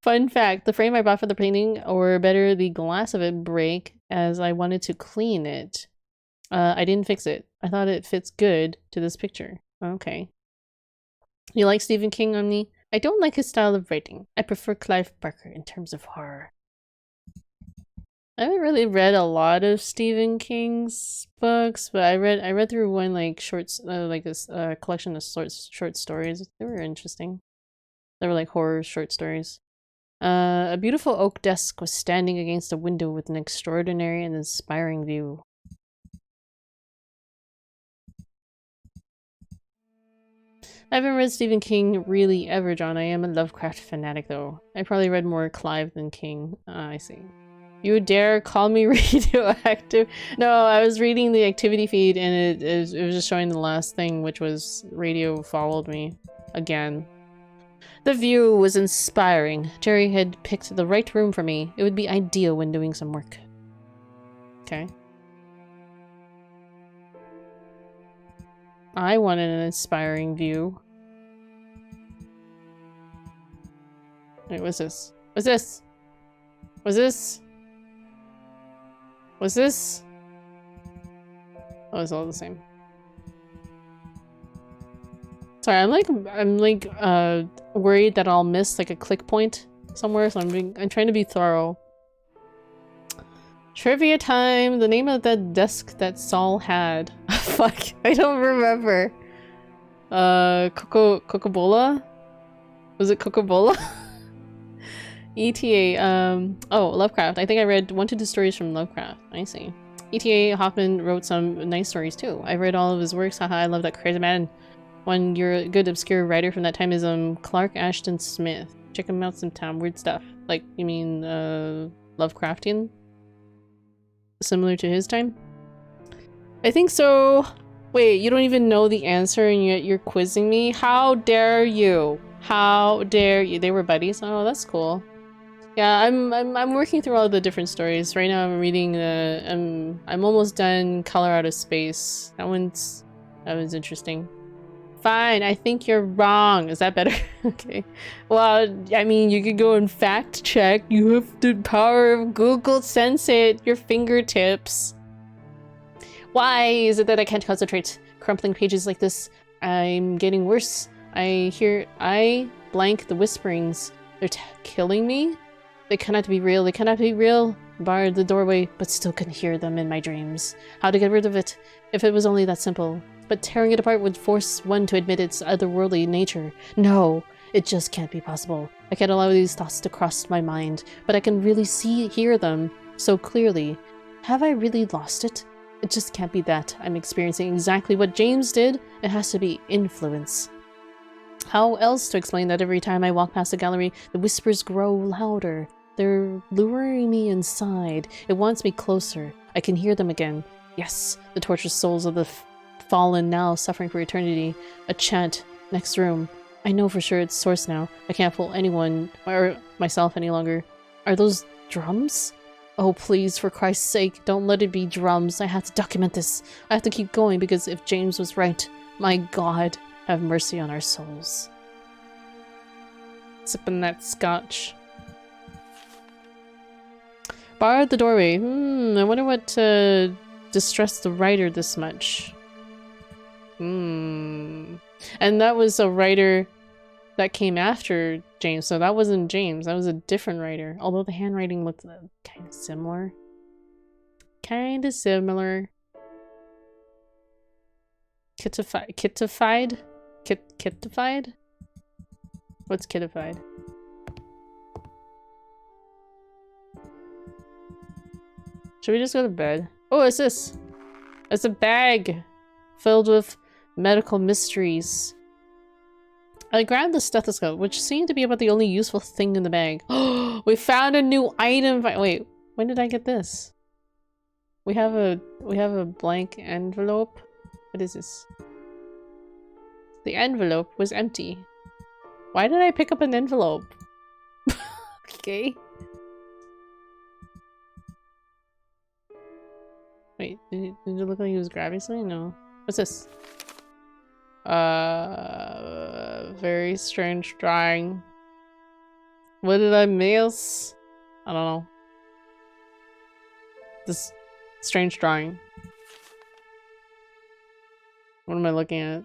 Fun fact, the frame I bought for the painting, or better, the glass of it, break as I wanted to clean it. I didn't fix it. I thought it fits good to this picture. Okay. You like Stephen King, Omni? I don't like his style of writing. I prefer Clive Barker in terms of horror. I haven't really read a lot of Stephen King's books, but I read through one like shorts, like this collection of short stories. They were interesting. They were like horror short stories. A beautiful oak desk was standing against a window with an extraordinary and inspiring view. I haven't read Stephen King really ever, John. I am a Lovecraft fanatic, though. I probably read more Clive than King. I see. You dare call me radioactive? No, I was reading the activity feed and it was just showing the last thing, which was radio followed me again. The view was inspiring. Jerry had picked the right room for me. It would be ideal when doing some work. Okay. I wanted an inspiring view. Wait, what's this? What's this? What's this? What's this? Oh, it's all the same. Sorry, I'm like worried that I'll miss like a click point somewhere, so I'm trying to be thorough. Trivia time! The name of that desk that Saul had. Fuck, I don't remember. Coca-Cola? Was it Coca-Cola? ETA, oh, Lovecraft. I think I read 1 to 2 stories from Lovecraft. I see. ETA Hoffman wrote some nice stories too. I read all of his works. Haha, I love that crazy man. One you're a good obscure writer from that time is Clark Ashton Smith. Check him out sometime. Weird stuff. Like, you mean Lovecraftian? Similar to his time? I think so. Wait, you don't even know the answer and yet you're quizzing me? How dare you? How dare you? They were buddies? Oh, that's cool. Yeah, I'm working through all the different stories. Right now I'm reading I'm almost done Color Out of Space. That one's interesting. Fine, I think you're wrong. Is that better? Okay. Well, I mean, you could go and fact check. You have the power of Google Sense at your fingertips. Why is it that I can't concentrate? Crumpling pages like this. I'm getting worse. I blank the whisperings. They're killing me? They cannot be real. They cannot be real. Barred the doorway, but still can hear them in my dreams. How to get rid of it? If it was only that simple. But tearing it apart would force one to admit its otherworldly nature. No, it just can't be possible. I can't allow these thoughts to cross my mind, but I can really hear them so clearly. Have I really lost it? It just can't be that. I'm experiencing exactly what James did. It has to be influence. How else to explain that every time I walk past the gallery, the whispers grow louder. They're luring me inside. It wants me closer. I can hear them again. Yes, the tortured souls of the fallen now suffering for eternity. A chant. Next room. I know for sure its source now. I can't fool anyone or myself any longer. Are those drums? Oh, please, for Christ's sake, don't let it be drums. I have to document this. I have to keep going because if James was right, my God, have mercy on our souls. Sipping that scotch. Barred the doorway. I wonder what distressed the writer this much. And that was a writer that came after James, so that wasn't James. That was a different writer. Although the handwriting looked kind of similar. Kind of similar. Kittified? Kittified? What's kittified? Should we just go to bed? Oh, what's this? It's a bag filled with medical mysteries. I grabbed the stethoscope, which seemed to be about the only useful thing in the bag. Oh, we found a new item. Wait, when did I get this? We have a blank envelope. What is this? The envelope was empty. Why did I pick up an envelope? Okay. Wait, did it look like he was grabbing something? No. What's this? Very strange drawing. What did I miss? I don't know. This strange drawing. What am I looking at?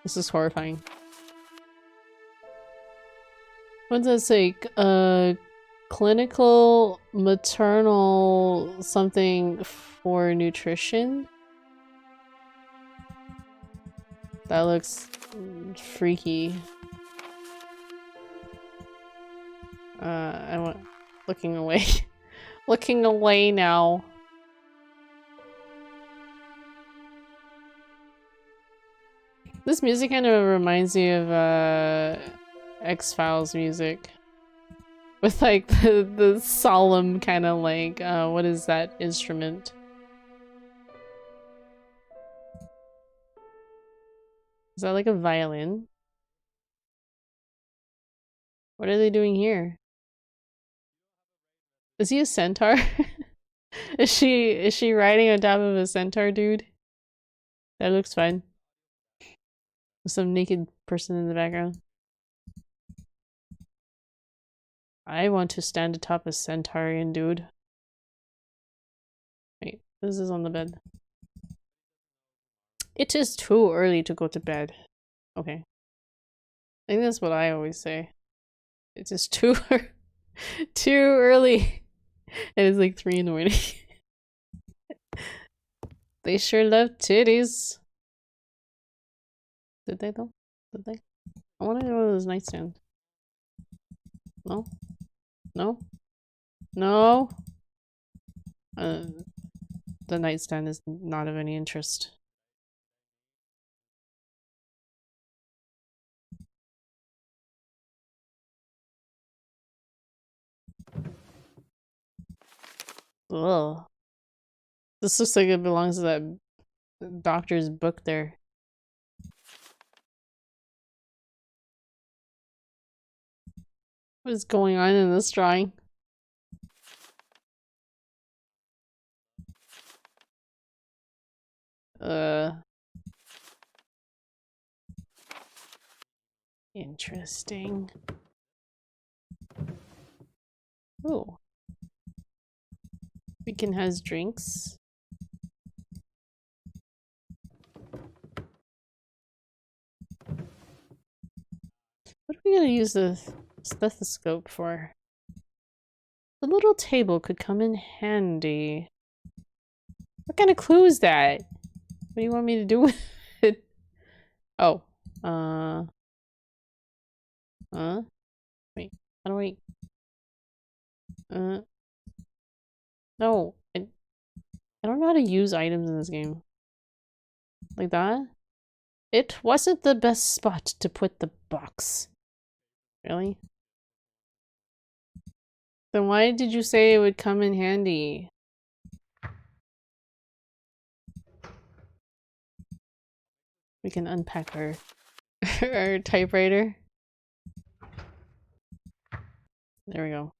This is horrifying. What does that say? Clinical maternal something for nutrition? That looks freaky. I want looking away. Looking away now. This music kind of reminds me of X-Files music. With like the solemn kind of like what is that instrument? Is that like a violin? What are they doing here? Is he a centaur? Is she riding on top of a centaur dude? That looks fun. With some naked person in the background. I want to stand atop a centaurian dude. Wait, this is on the bed. It is too early to go to bed. Okay. I think that's what I always say. It is too too early. It is like 3 in the morning. They sure love titties. Did they though? Did they? I want to go to this nightstand. No? No? No? The nightstand is not of any interest. Ugh. This looks like it belongs to that doctor's book there. What is going on in this drawing? Interesting. Oh. Beacon has drinks. What are we gonna use the stethoscope for? The little table could come in handy. What kind of clue is that? What do you want me to do with it? Oh. Wait. How do I... No. I don't know how to use items in this game. Like that? It wasn't the best spot to put the box. Really? Then why did you say it would come in handy? We can unpack our, our typewriter. There we go.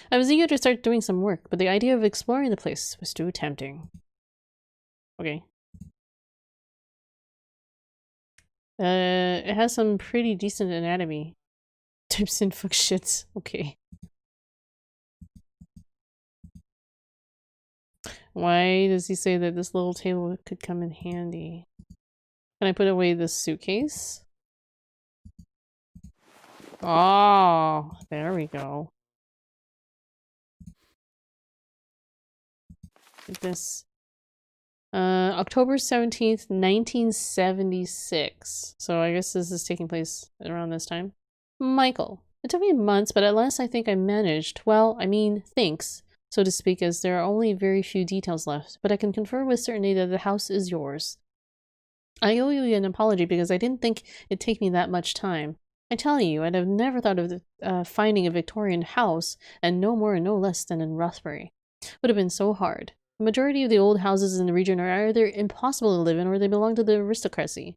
I was eager to start doing some work, but the idea of exploring the place was too tempting. Okay. It has some pretty decent anatomy. Tips and fuck shits. Okay. Why does he say that this little table could come in handy? Can I put away this suitcase? Oh, there we go. This. October 17th, 1976. So I guess this is taking place around this time. Michael. It took me months, but at last I think I managed. Well, I mean, thanks, so to speak, as there are only very few details left, but I can confirm with certainty that the house is yours. I owe you an apology because I didn't think it'd take me that much time. I tell you, I'd have never thought of finding a Victorian house, and no more and no less than in Rothbury. Would have been so hard. The majority of the old houses in the region are either impossible to live in or they belong to the aristocracy.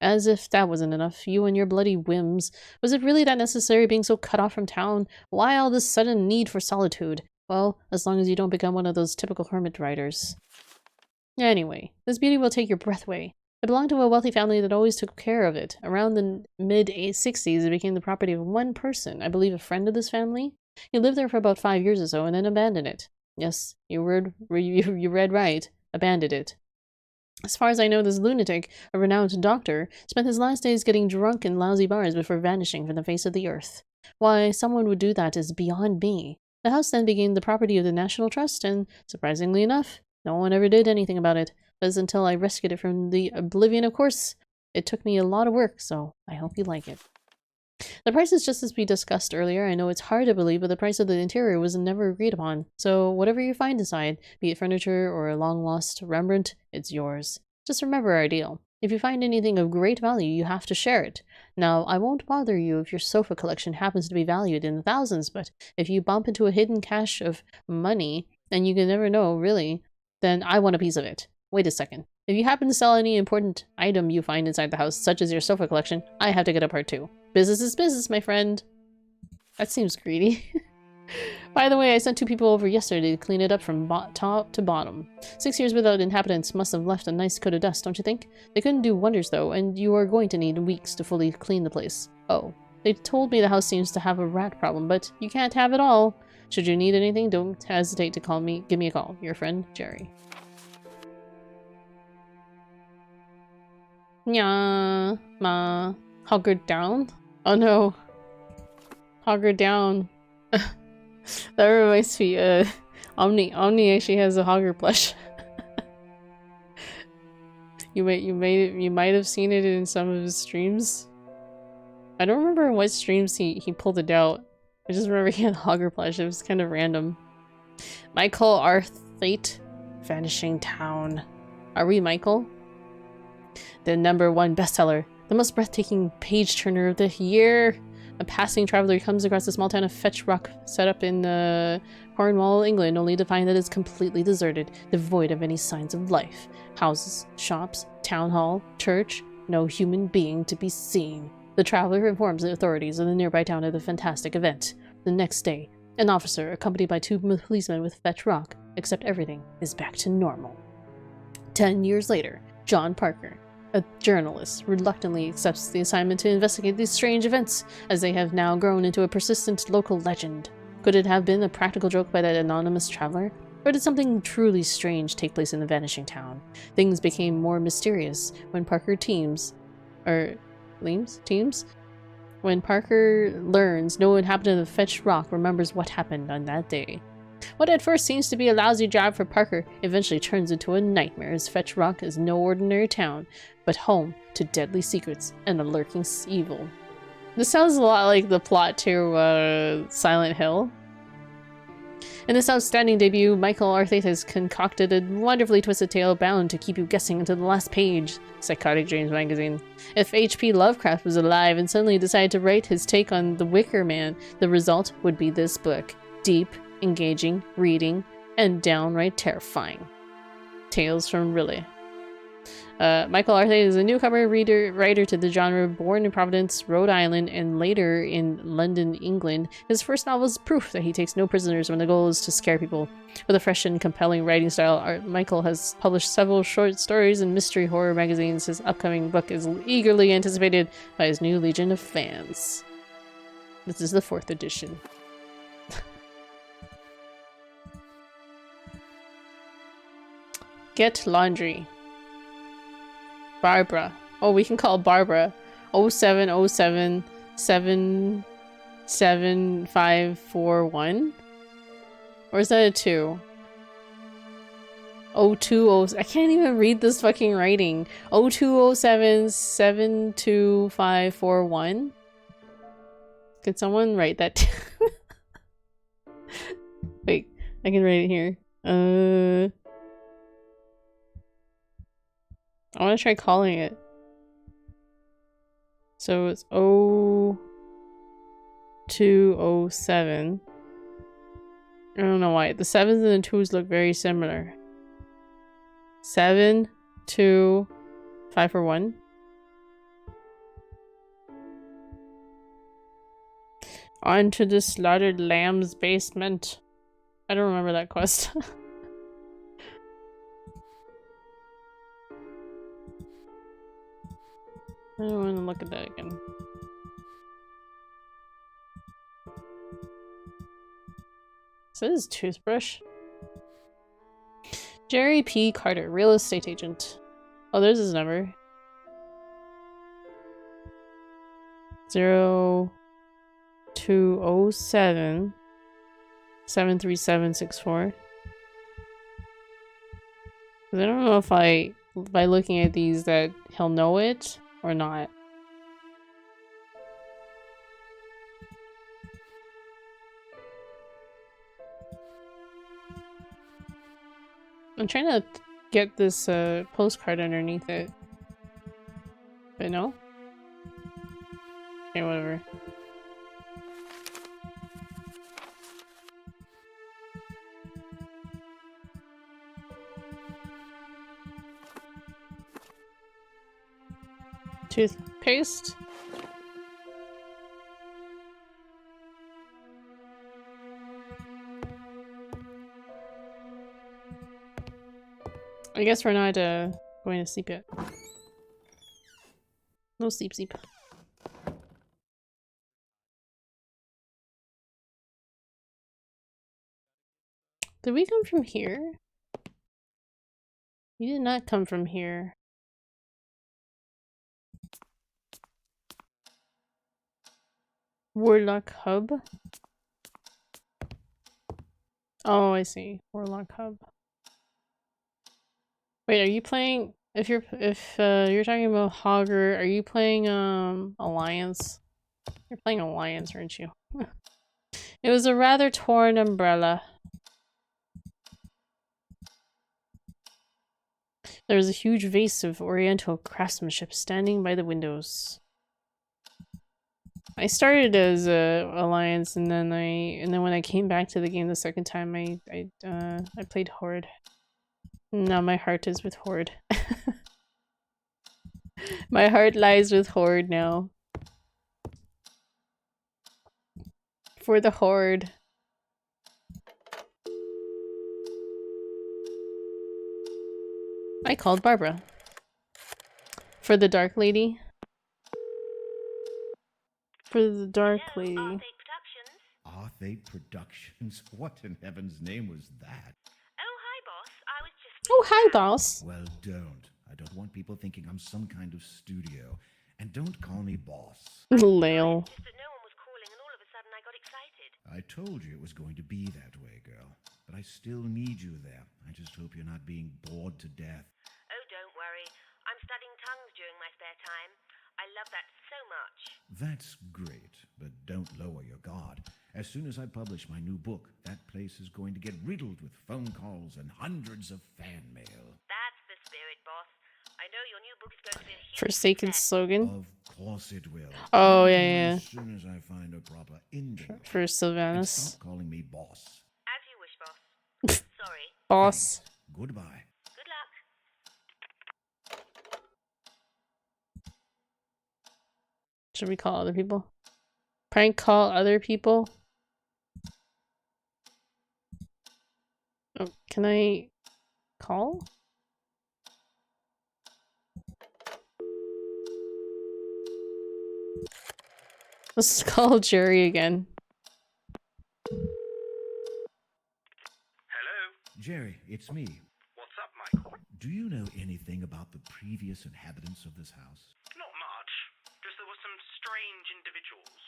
As if that wasn't enough, you and your bloody whims. Was it really that necessary being so cut off from town? Why all this sudden need for solitude? Well, as long as you don't become one of those typical hermit writers. Anyway, this beauty will take your breath away. It belonged to a wealthy family that always took care of it. Around the mid-60s, it became the property of one person, I believe a friend of this family. He lived there for about 5 years or so and then abandoned it. Yes, you read right. Abandoned it. As far as I know, this lunatic, a renowned doctor, spent his last days getting drunk in lousy bars before vanishing from the face of the earth. Why someone would do that is beyond me. The house then became the property of the National Trust, and, surprisingly enough, no one ever did anything about it. That is until I rescued it from the oblivion, of course. It took me a lot of work, so I hope you like it. The price is just as we discussed earlier. I know it's hard to believe, but the price of the interior was never agreed upon. So whatever you find inside, be it furniture or a long-lost Rembrandt, it's yours. Just remember our deal. If you find anything of great value, you have to share it. Now, I won't bother you if your sofa collection happens to be valued in the thousands, but if you bump into a hidden cache of money, and you can never know, really, then I want a piece of it. Wait a second. If you happen to sell any important item you find inside the house, such as your sofa collection, I have to get a part too. Business is business, my friend. That seems greedy. By the way, I sent 2 people over yesterday to clean it up from top to bottom. 6 years without inhabitants must have left a nice coat of dust, don't you think? They couldn't do wonders though, and you are going to need weeks to fully clean the place. Oh, they told me the house seems to have a rat problem, but you can't have it all. Should you need anything, don't hesitate to give me a call. Your friend, Jerry. Nya, ma, hunkered down? Oh no. Hunkered down. That reminds me, Omni actually has a Hogger plush. you might have seen it in some of his streams. I don't remember in what streams he pulled it out. I just remember he had a Hogger plush. It was kind of random. Michael Arthate, Vanishing Town. Are we Michael? The #1 bestseller, the most breathtaking page-turner of the year. A passing traveler comes across the small town of Fetch Rock, set up in Cornwall, England, only to find that it's completely deserted, devoid of any signs of life. Houses, shops, town hall, church, no human being to be seen. The traveler informs the authorities of the nearby town of the fantastic event. The next day, an officer, accompanied by 2 policemen with Fetch Rock, except everything is back to normal. 10 years later, John Parker, a journalist, reluctantly accepts the assignment to investigate these strange events, as they have now grown into a persistent local legend. Could it have been a practical joke by that anonymous traveler? Or did something truly strange take place in the vanishing town? Things became more mysterious when Parker When Parker learns no inhabitant of Fetch Rock remembers what happened on that day. What at first seems to be a lousy job for Parker eventually turns into a nightmare, as Fetch Rock is no ordinary town, but home to deadly secrets and a lurking evil. This sounds a lot like the plot to Silent Hill. In this outstanding debut, Michael Arthate has concocted a wonderfully twisted tale bound to keep you guessing until the last page. Psychotic Dreams magazine. If H.P. Lovecraft was alive and suddenly decided to write his take on The Wicker Man, the result would be this book. Deep, engaging, reading, and downright terrifying. Tales from Riley. Michael Arthate is a newcomer writer to the genre, born in Providence, Rhode Island, and later in London, England. His first novel is proof that he takes no prisoners when the goal is to scare people. With a fresh and compelling writing style, Michael has published several short stories in mystery horror magazines. His upcoming book is eagerly anticipated by his new legion of fans. This is the 4th edition. Get Laundry. Barbara. Oh, we can call Barbara. 0707 77541? Or is that a 2? 0207. I can't even read this fucking writing. 0207 72541? Can someone write that? Wait, I can write it here. I want to try calling it. So it's 0207. I don't know why. The 7s and the 2s look very similar. 72541. On to the slaughtered lamb's basement. I don't remember that quest. I don't want to look at that again. So this is toothbrush. Jerry P. Carter, real estate agent. Oh, there's his number. 0207 73764. I don't know if by looking at these that he'll know it or not. I'm trying to get this postcard underneath it. But no? Okay, whatever. Toothpaste? I guess we're not going to sleep yet. No sleep. Did we come from here? We did not come from here. Warlock Hub? Oh, I see. Warlock Hub. Wait, are you playing... If you're talking about Hogger, are you playing Alliance? You're playing Alliance, aren't you? It was a rather torn umbrella. There was a huge vase of oriental craftsmanship standing by the windows. I started as Alliance, and then when I came back to the game the second time, I played Horde. Now my heart is with Horde. My heart lies with Horde now. For the Horde. I called Barbara. For the Dark Lady. For the Dark Lady. Arthate Productions? What in heaven's name was that? Oh, hi, boss. Well, don't. I don't want people thinking I'm some kind of studio. And don't call me boss. Lale. I told you it was going to be that way, girl. But I still need you there. I just hope you're not being bored to death. Oh, don't worry. I'm studying tongues during my spare time. I love that so much. That's great, but don't lower your guard. As soon as I publish my new book, that place is going to get riddled with phone calls and hundreds of fan mail. That's the spirit, boss. I know your new book is going to be a huge Forsaken success. slogan. Of course it will. Oh, yeah. As soon as I find a proper ending. For And Sylvanas. stop calling me boss. As you wish, boss. Sorry. Boss. Thanks. Goodbye. Good luck. Should we call other people? Prank call other people? Oh, can I call? Let's call Jerry again. Hello? Jerry, it's me. What's up, Michael? Do you know anything about the previous inhabitants of this house? Not much. Just there were some strange individuals.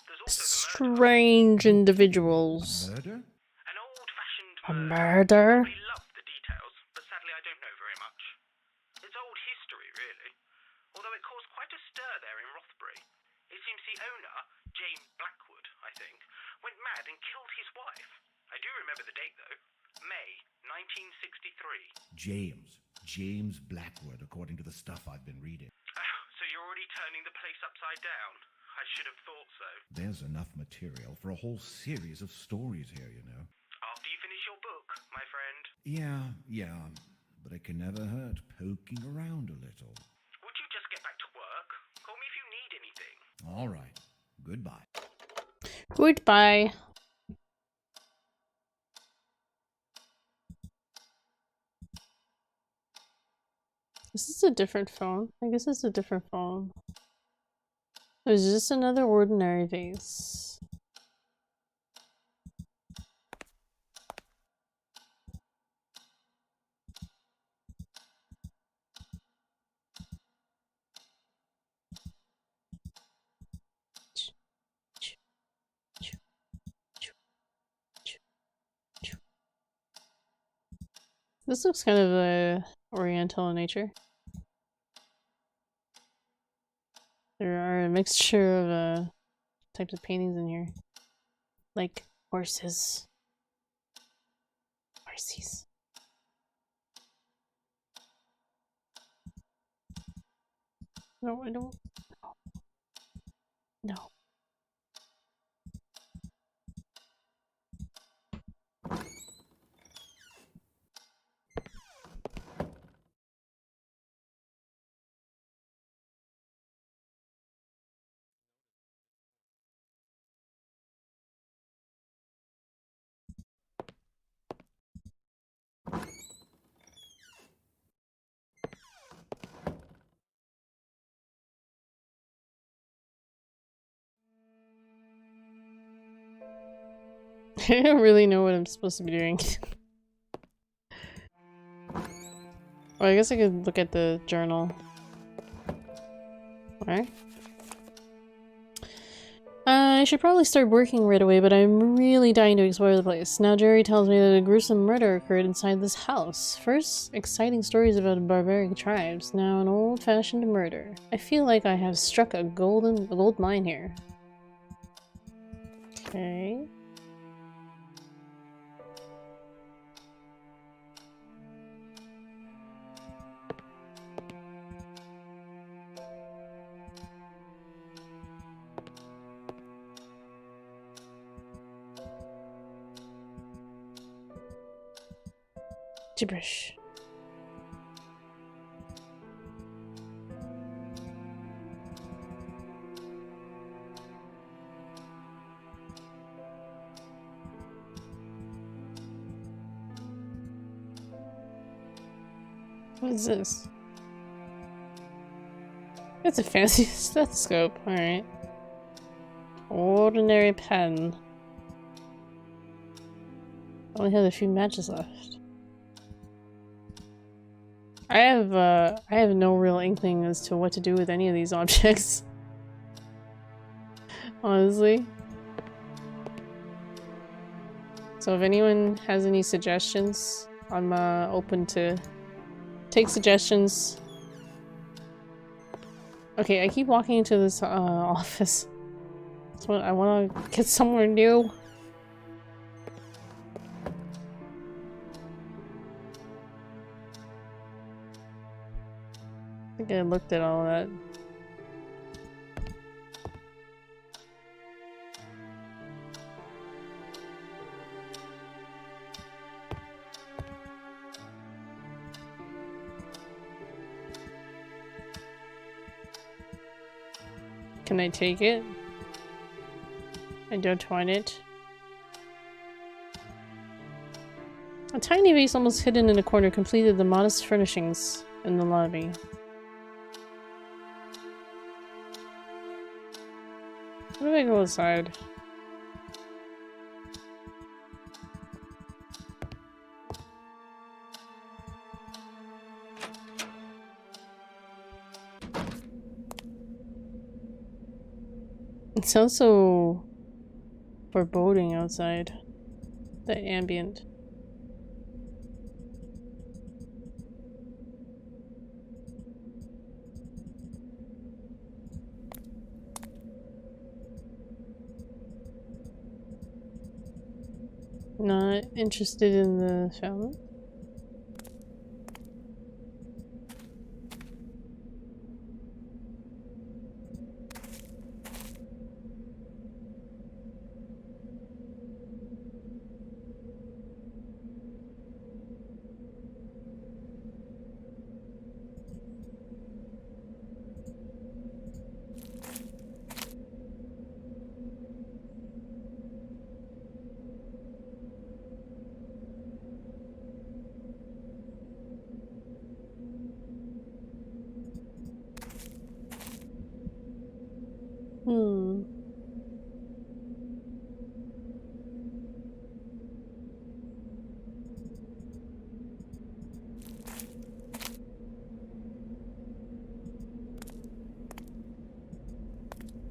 There's also the murder. Strange individuals. Murder? An old-fashioned A murder. murder? We love the details, but sadly I don't know very much. It's old history, really. Although it caused quite a stir there in Rothbury. It seems the owner, James Blackwood, I think, went mad and killed his wife. I do remember the date, though. May 1963. James Blackwood, according to the stuff I've been reading. Oh, so you're already turning the place upside down? I should have thought so. There's enough material for a whole series of stories here, you know. After you finish your book, my friend. Yeah, but it can never hurt poking around a little. Would you just get back to work? Call me if you need anything. All right, goodbye. Goodbye. Is this a different phone? I guess it's a different phone. Is this another ordinary vase? This looks kind of oriental in nature. There are a mixture of types of paintings in here, like horses. Horses. No, I don't. No. I don't really know what I'm supposed to be doing. Well, I guess I could look at the journal. Alright. I should probably start working right away, but I'm really dying to explore the place. Now Jerry tells me that a gruesome murder occurred inside this house. First, exciting stories about barbaric tribes. Now an old-fashioned murder. I feel like I have struck a gold mine here. Okay. Gibberish. What is this? It's a fancy stethoscope, alright. Ordinary pen. Only have a few matches left. I have no real inkling as to what to do with any of these objects. Honestly. So if anyone has any suggestions, I'm open to take suggestions. Okay, I keep walking into this office. That's what I want to get somewhere new. I think I looked at all of that. Can I take it? I don't want it. A tiny vase almost hidden in a corner completed the modest furnishings in the lobby. How do I go inside? It sounds so foreboding outside. The ambient. Not interested in the fountain.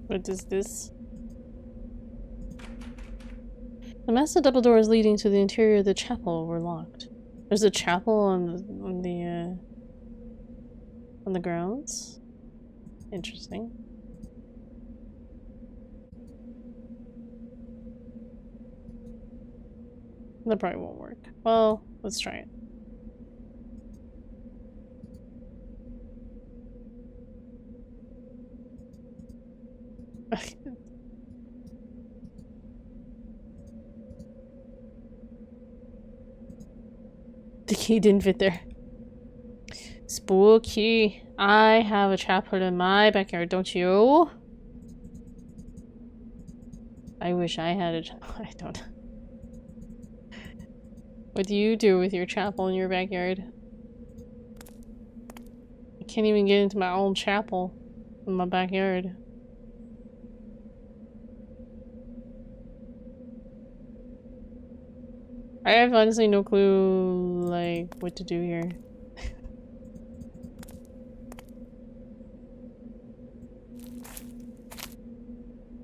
What is this? The massive double doors leading to the interior of the chapel were locked. There's a chapel on the grounds. Interesting. That probably won't work. Well, let's try it. The key didn't fit there. Spooky. I have a chapel in my backyard, don't you? I wish I had a I don't. What do you do with your chapel in your backyard? I can't even get into my own chapel in my backyard. I have honestly no clue, like, what to do here.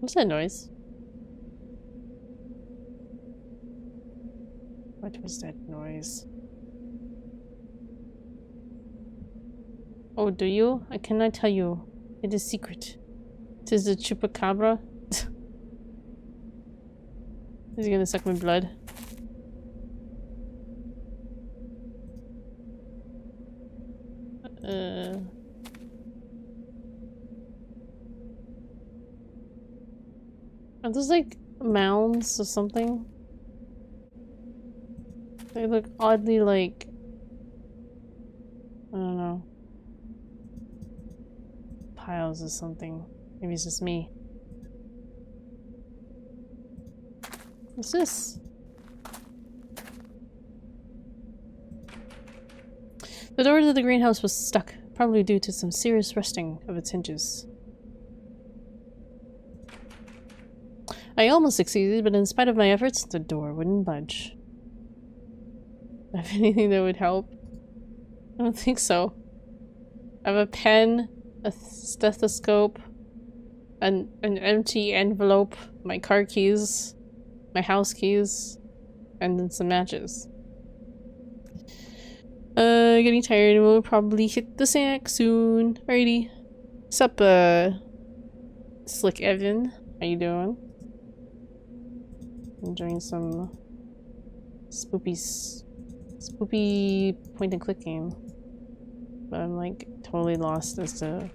What's that noise? What was that noise? Oh, do you? I cannot tell you. It is secret. Tis the chupacabra. Is he gonna suck my blood? Are those like mounds or something? They look oddly like, I don't know, piles or something. Maybe it's just me. What's this? The door to the greenhouse was stuck, probably due to some serious rusting of its hinges. I almost succeeded, but in spite of my efforts, the door wouldn't budge. Do I have anything that would help? I don't think so. I have a pen, a stethoscope, an empty envelope, my car keys, my house keys, and then some matches. Getting tired and we'll probably hit the sack soon. Alrighty. Sup, Slick Evan? How you doing? Enjoying some spoopy point and click game. But I'm like totally lost as to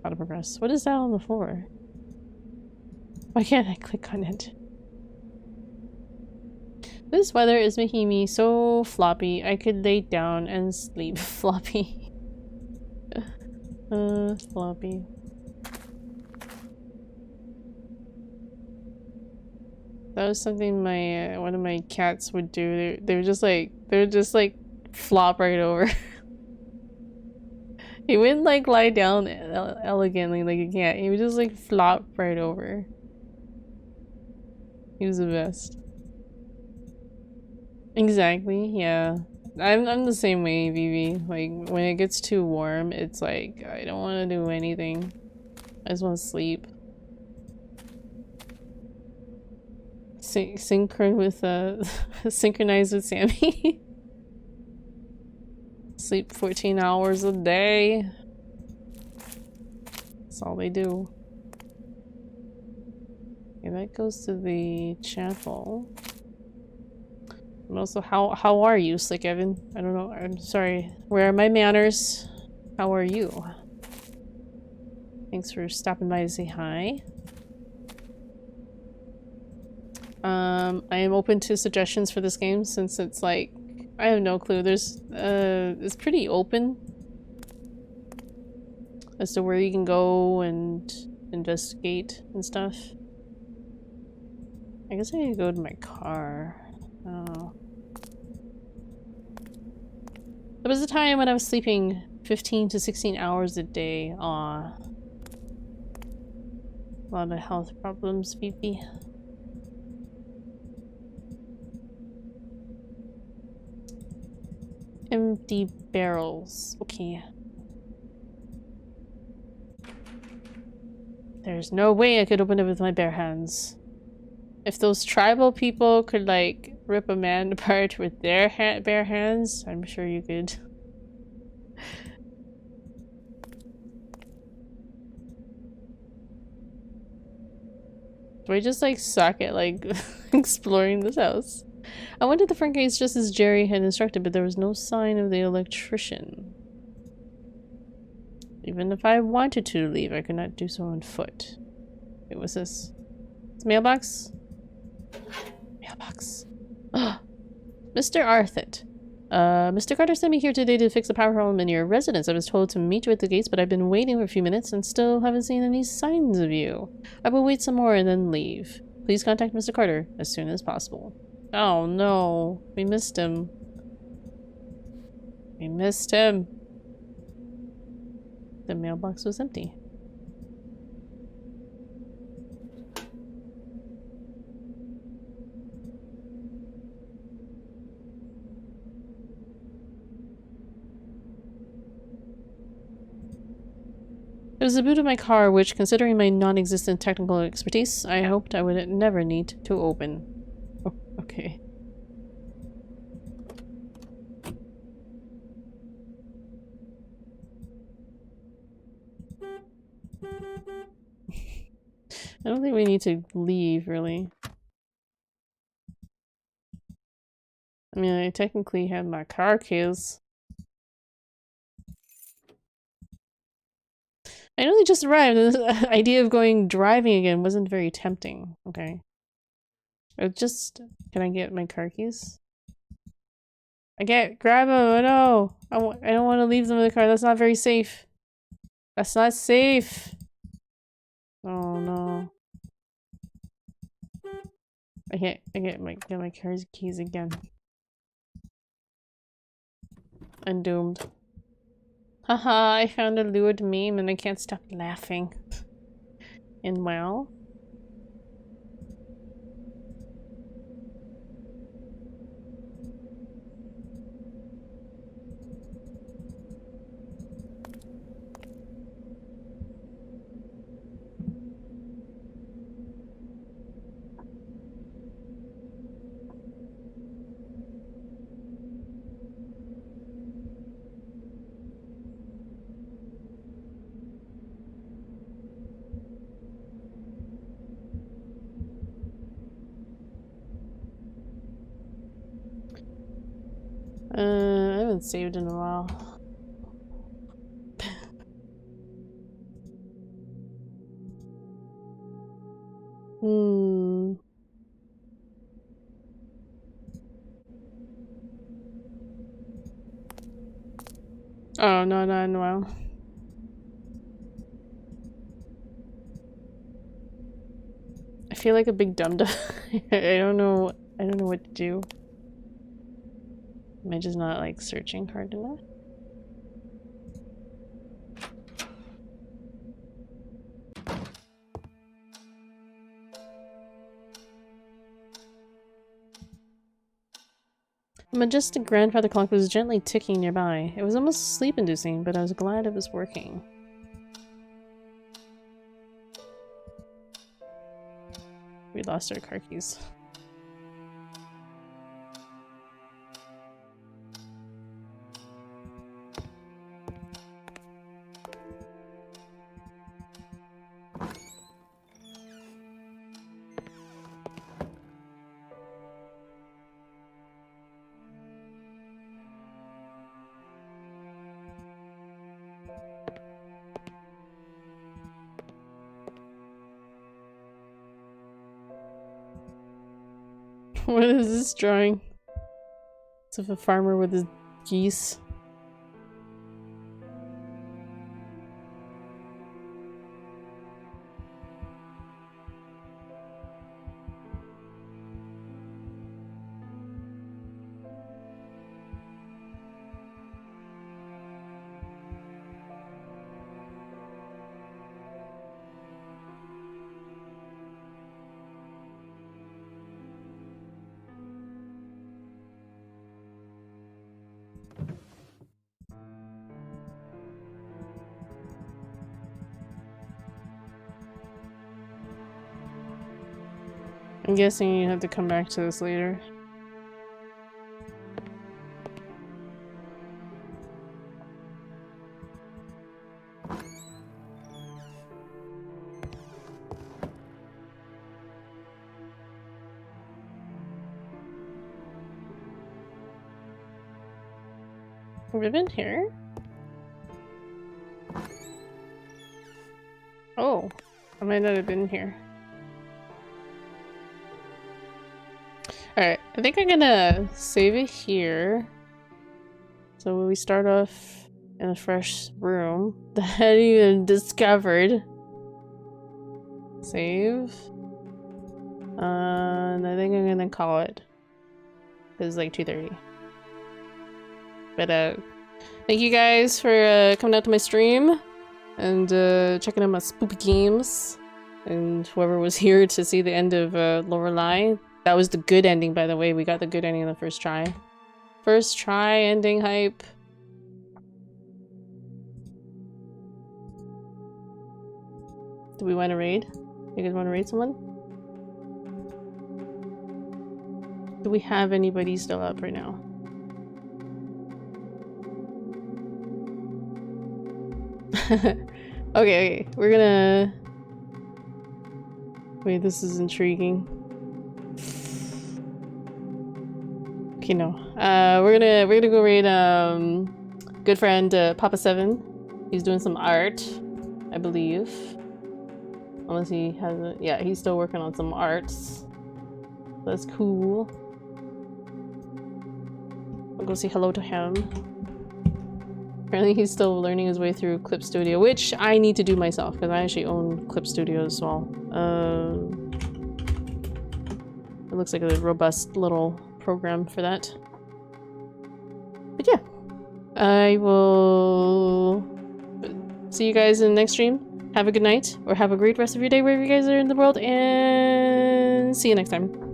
how to progress. What is that on the floor? Why can't I click on it? This weather is making me so floppy. I could lay down and sleep. Floppy. Floppy. That was something my one of my cats would do. They would just like flop right over. He wouldn't like lie down elegantly like a cat. He would just like flop right over. He was the best. Exactly, yeah. I'm the same way, Vivi. Like when it gets too warm, it's like I don't want to do anything. I just want to sleep. Synchron with synchronize with Sammy. Sleep 14 hours a day. That's all they do. Okay, that goes to the chapel. And also, how are you, Slick Evan? I don't know. I'm sorry. Where are my manners? How are you? Thanks for stopping by to say hi. I am open to suggestions for this game since it's like I have no clue. It's pretty open as to where you can go and investigate and stuff. I guess I need to go to my car. Oh. There was a time when I was sleeping 15 to 16 hours a day. Aw. A lot of health problems, BP. Empty barrels. Okay. There's no way I could open it with my bare hands. If those tribal people could, like, rip a man apart with their bare hands, I'm sure you could. Do I just, like, suck at, like, exploring this house? I went to the front gates just as Jerry had instructed, but there was no sign of the electrician. Even if I wanted to leave, I could not do so on foot. Wait, what's this? It's a mailbox? Mailbox. Mr. Arthit. Mr. Carter sent me here today to fix a power problem in your residence. I was told to meet you at the gates, but I've been waiting for a few minutes and still haven't seen any signs of you. I will wait some more and then leave. Please contact Mr. Carter as soon as possible. Oh no, we missed him. We missed him. The mailbox was empty. It was the boot of my car which, considering my non-existent technical expertise, I hoped I would never need to open. Oh, okay. I don't think we need to leave, really. I mean, I technically have my car keys. I only just arrived, and the idea of going driving again wasn't very tempting. Okay. Can I get my car keys? Grab them, oh no! I don't want to leave them in the car, that's not very safe. That's not safe! Oh no. I get my car keys again. I'm doomed. Haha, I found a lured meme and I can't stop laughing. And well... I haven't saved in a while. Hmm. Oh, no, not in a while. I feel like a big dum-dum. I don't know what to do. Am I just not like searching hard enough? The majestic grandfather clock was gently ticking nearby. It was almost sleep-inducing, but I was glad it was working. We lost our car keys. What is this drawing? It's of a farmer with his geese. I'm guessing you have to come back to this later. Have we been here? Oh, I might not have been here. Alright, I think I'm gonna save it here. So when we start off in a fresh room that I hadn't even discovered. Save. And I think I'm gonna call it. It's like 2:30. But thank you guys for coming out to my stream and checking out my spoopy games. And whoever was here to see the end of Lorelei. That was the good ending, by the way. We got the good ending on the first try. First try ending hype. Do we want to raid? You guys want to raid someone? Do we have anybody still up right now? Okay, we're gonna... Wait, this is intriguing. Okay, no. We're gonna go raid good friend Papa7. He's doing some art, I believe. Unless he hasn't. Yeah, he's still working on some arts. That's cool. I'll go say hello to him. Apparently he's still learning his way through Clip Studio, which I need to do myself because I actually own Clip Studio as well. It looks like a robust little program for that. But yeah, I will see you guys in the next stream. Have a good night, or have a great rest of your day wherever you guys are in the world, and see you next time.